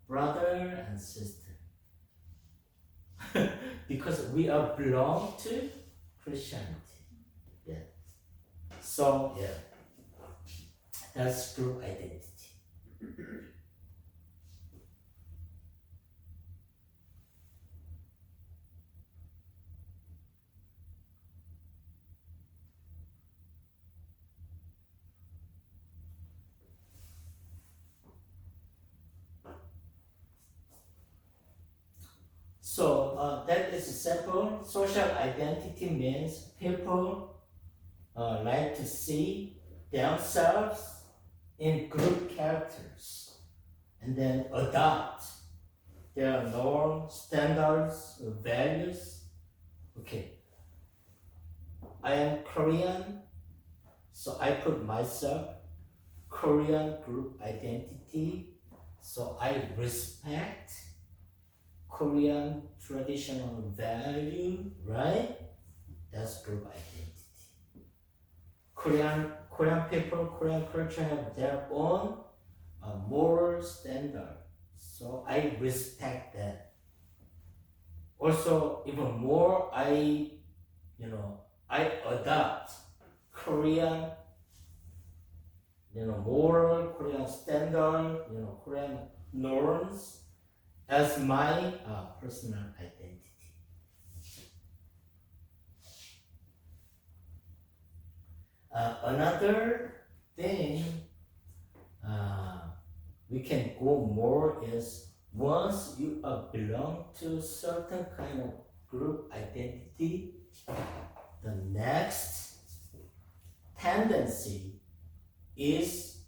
brother and sister. Because we are belong to Christianity. Yeah. So yeah. That's group identity. So that is simple. Social identity means people like to see themselves in group characters and then adopt their norms, standards, values. Okay. I am Korean, so I put myself Korean group identity. So I respect Korean traditional value, right? That's group identity. Korean people, Korean culture have their own moral standard. So I respect that. Also, even more, I adopt Korean, moral, Korean standard, Korean norms as my personal identity. Another thing we can go more is once you belong to certain kind of group identity, the next tendency is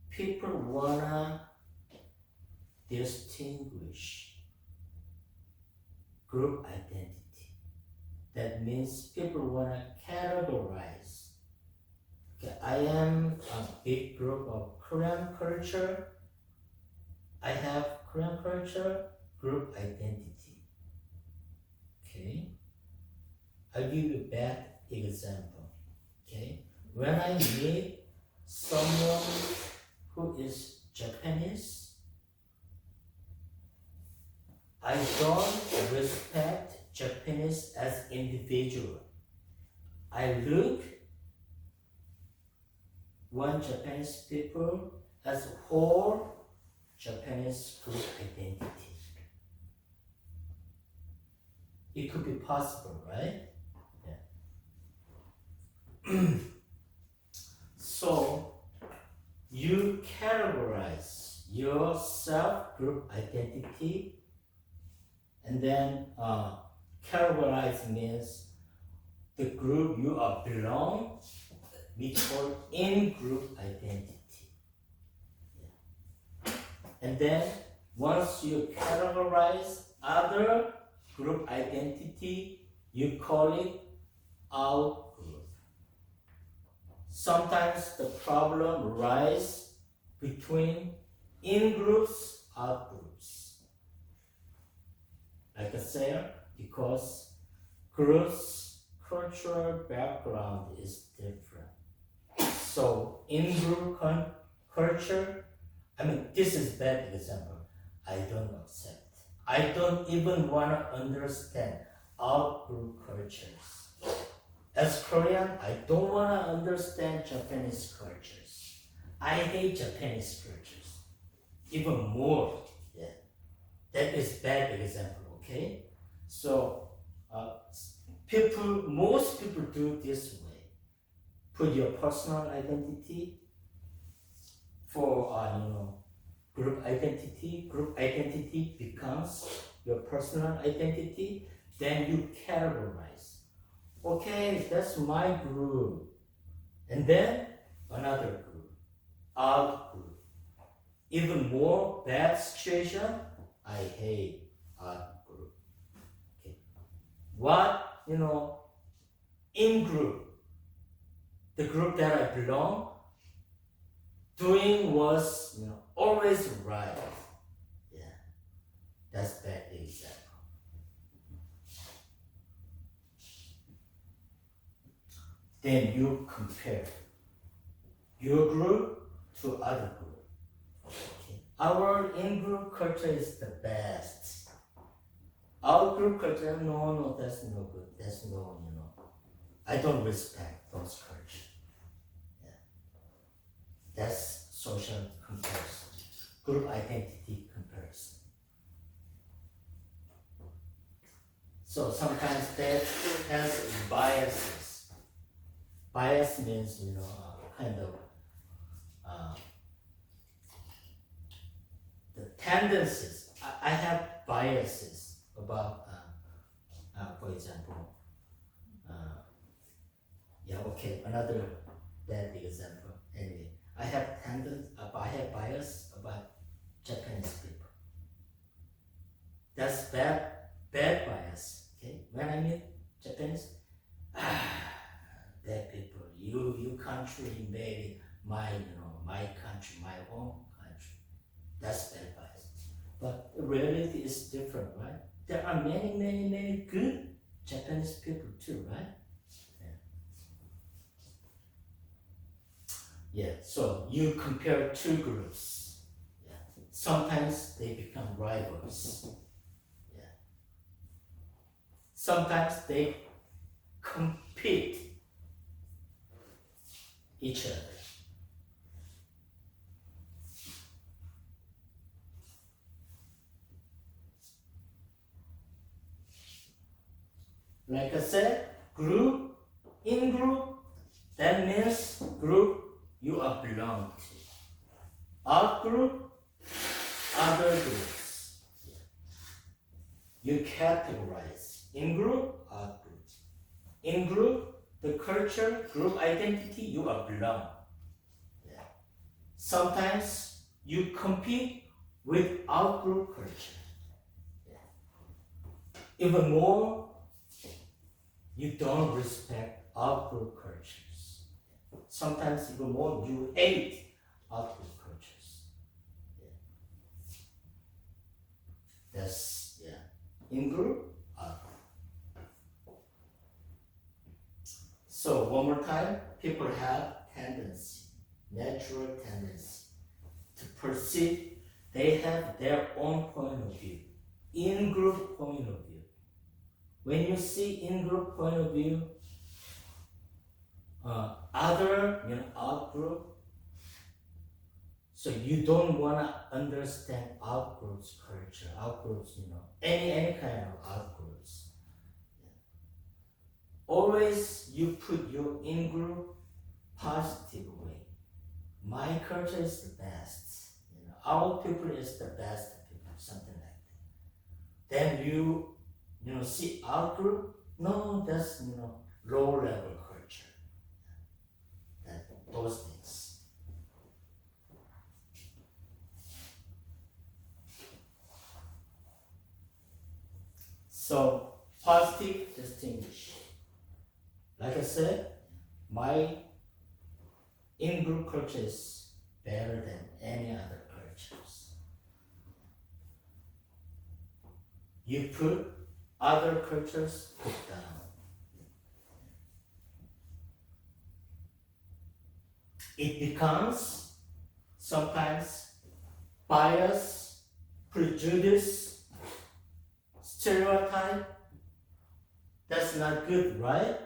people wanna distinguish group identity. That means people want to categorize. Okay, I am a big group of Korean culture. I have Korean culture group identity. Okay, I'll give you a bad example. Okay, when I meet someone who is Japanese, I don't respect Japanese as individual. I look one Japanese people as whole Japanese group identity. It could be possible, right? Yeah. So you categorize your self-group identity, and then categorize means the group you are belong, we call in-group identity. Yeah. And then once you categorize other group identity, you call it out-group. Sometimes the problem arises between in-groups, out-groups. Like I said, because groups' cultural background is different. So in-group culture, this is bad example. I don't accept. I don't even want to understand out-group cultures. As Korean, I don't want to understand Japanese cultures. I hate Japanese cultures. Even more. Yeah. That is bad example, okay? So, most people do this way. Put your personal identity for, group identity. Group identity becomes your personal identity. Then you categorize. Okay, that's my group. And then another group, out group. Even more bad situation, I hate out group. Okay. What, in group, the group that I belong, doing was, always right. Yeah, that's bad example. Then you compare your group to other group. Okay. Our in-group culture is the best. Our group culture, no, that's no good. That's no, I don't respect those cultures. Yeah. That's social comparison, group identity comparison. So sometimes that has biases. Bias means, the tendencies. I have biases about, for example, another bad example. Anyway, I have bias about Japanese people. That's bad bias. Okay, when I meet Japanese, bad people. You country made my country, my own country. That's bad bias. But the reality is different, right? There are many good Japanese people too, right? Yeah, so you compare two groups. Yeah. Sometimes they become rivals. Yeah. Sometimes they compete each other. Like I said, group, in group, that means group you are belong to. Out group, other groups. You categorize. In group, out group. In group, the culture, group identity, you are belong. Yeah. Sometimes you compete with out group culture. Yeah. Even more, you don't respect out group cultures. Sometimes even more, you hate out-group cultures. Yeah. That's, in-group, out-group. So one more time, people have natural tendency to perceive they have their own point of view, in-group point of view. When you see in-group point of view, other out group. So you don't wanna understand out groups culture, out groups, any kind of out groups. Always you put your in group positive way. My culture is the best. Our people is the best people, something like that. Then you see our group. No, that's low level culture. Those things. So positive distinguish. Like I said, my in-group culture is better than any other cultures. You put other cultures put down. It becomes sometimes bias, prejudice, stereotype. That's not good, right?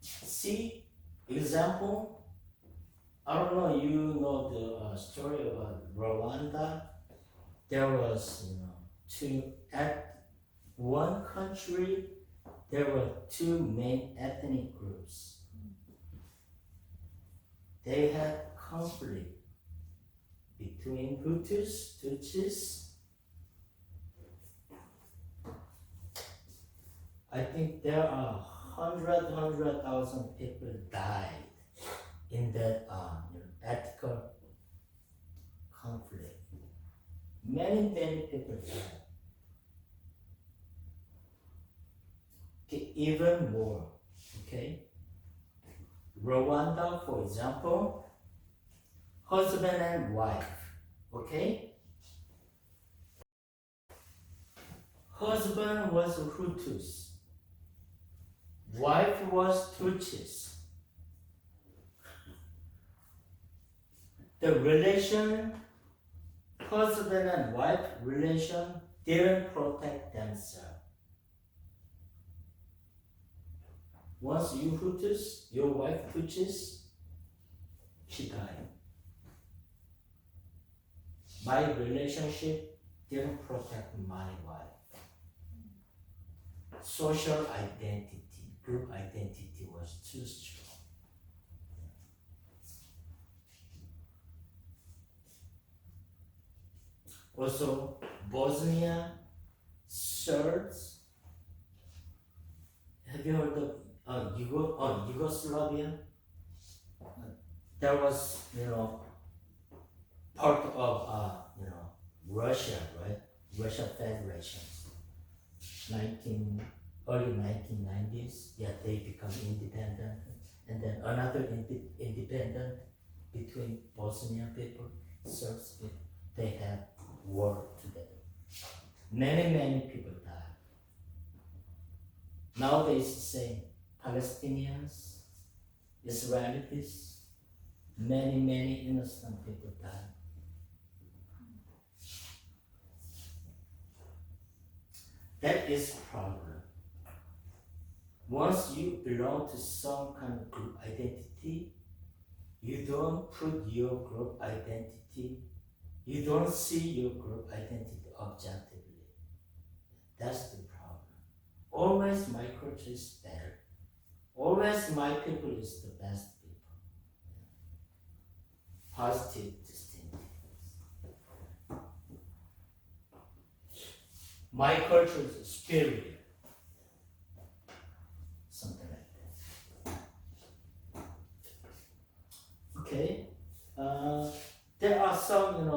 See, example, I don't know, you know the story about Rwanda. There was, at one country, there were two main ethnic groups. They had conflict between Hutus, Tutsis. I think there are 100,000 people died in that ethical conflict. Many people died. Okay, even more, okay? Rwanda, for example, husband and wife, okay? Husband was Hutus. Wife was Tutsis. The relation, husband and wife relation, didn't protect themselves. Once you Hutus, your wife Tutsis, she died. My relationship didn't protect my wife. Social identity, group identity was too strong. Also, Bosnia, Serbs. Have you heard of Yugoslavia? That was, part of, Russia, right? Russia Federation. Early 1990s, yeah, they become independent, and then another independent between Bosnian people, Serbs people. They have war together. Many people died. Nowadays, the same. Palestinians, Israelis, many innocent people died. That is a problem. Once you belong to some kind of group identity, you don't put your group identity, you don't see your group identity objectively. That's the problem. Always my culture is better. Always my people is the best people. Positive distinctives. My culture is superior. Something like that. Okay. There are some,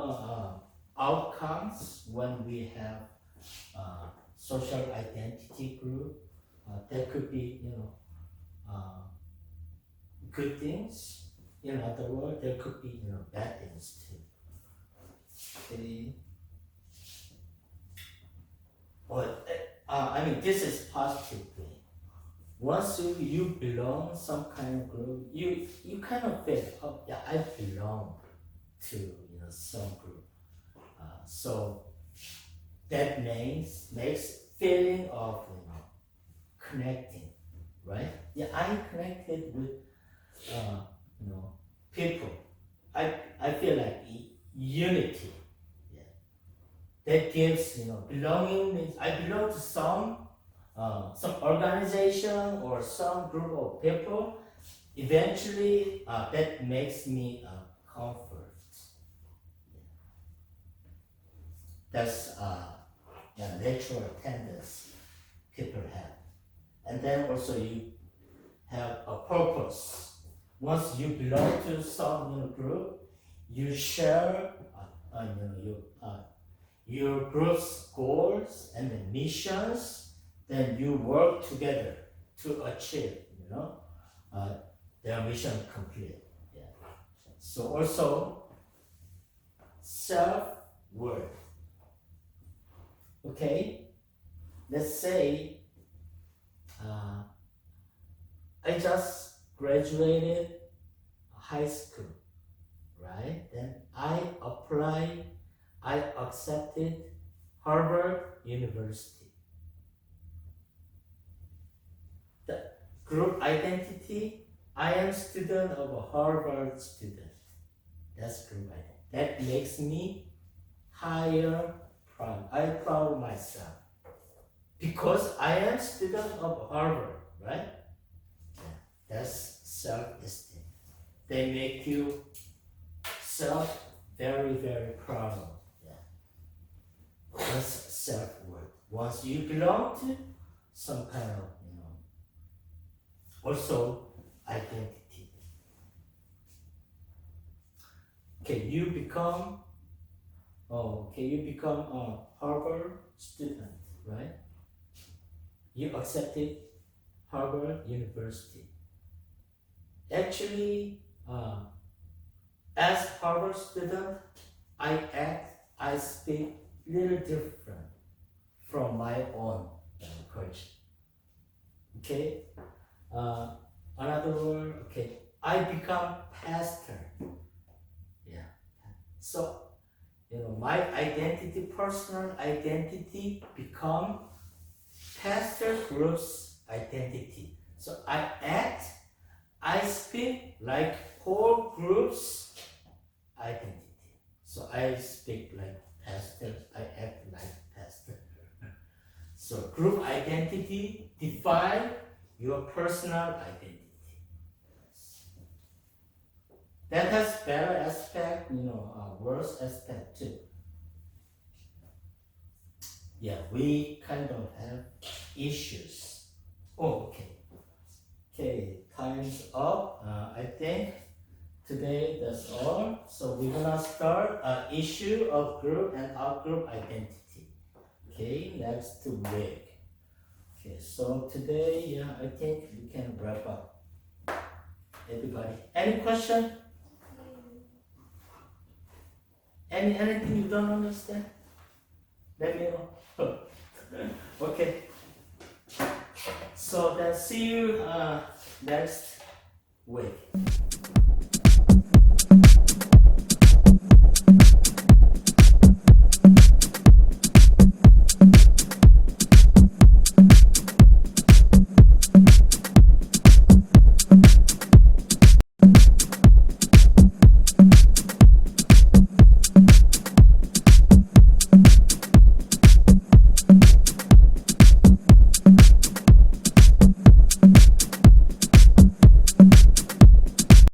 outcomes when we have social identity group. There could be, good things. In other words, there could be, bad things too. Okay. But this is positive thing. Once you belong some kind of group, you kind of feel, oh yeah, I belong to some group. So that makes feeling of connecting, right? Yeah, I'm connected with, people. I feel like unity. Yeah. That gives, belonging means I belong to some organization or some group of people. Eventually, that makes me comfort. That's natural tendency people have. And then also you have a purpose. Once you belong to some group, you share your group's goals and the missions. Then you work together to achieve, their mission complete. Yeah. So also self-worth. Okay, let's say I just graduated high school, right? Then I accepted Harvard University. The group identity, I am student of a Harvard student. That's group identity. That makes me higher proud. I'm proud of myself. Because I am student of Harvard, right? Yeah, that's self-esteem. They make you very, very proud of. Yeah. That's self-worth. Once you belong to some kind of, also identity. Okay, you become a Harvard student, right? You accepted Harvard University. Actually, as Harvard student, I speak little different from my own culture. Okay? Another word, okay, I become pastor. Yeah. So, my identity, personal identity become pastor group's identity. So I speak like whole group's identity. So I speak like pastor, I act like pastor. So group identity define your personal identity. That has better aspect, worse aspect too. Yeah, we kind of have issues. Oh, okay. Okay, time's up. I think today that's all. So we're gonna start an issue of group and out-group identity. Okay, next week. Okay, so today, I think we can wrap up. Everybody, any question? Anything you don't understand? Let me know. Okay. So then see you next week.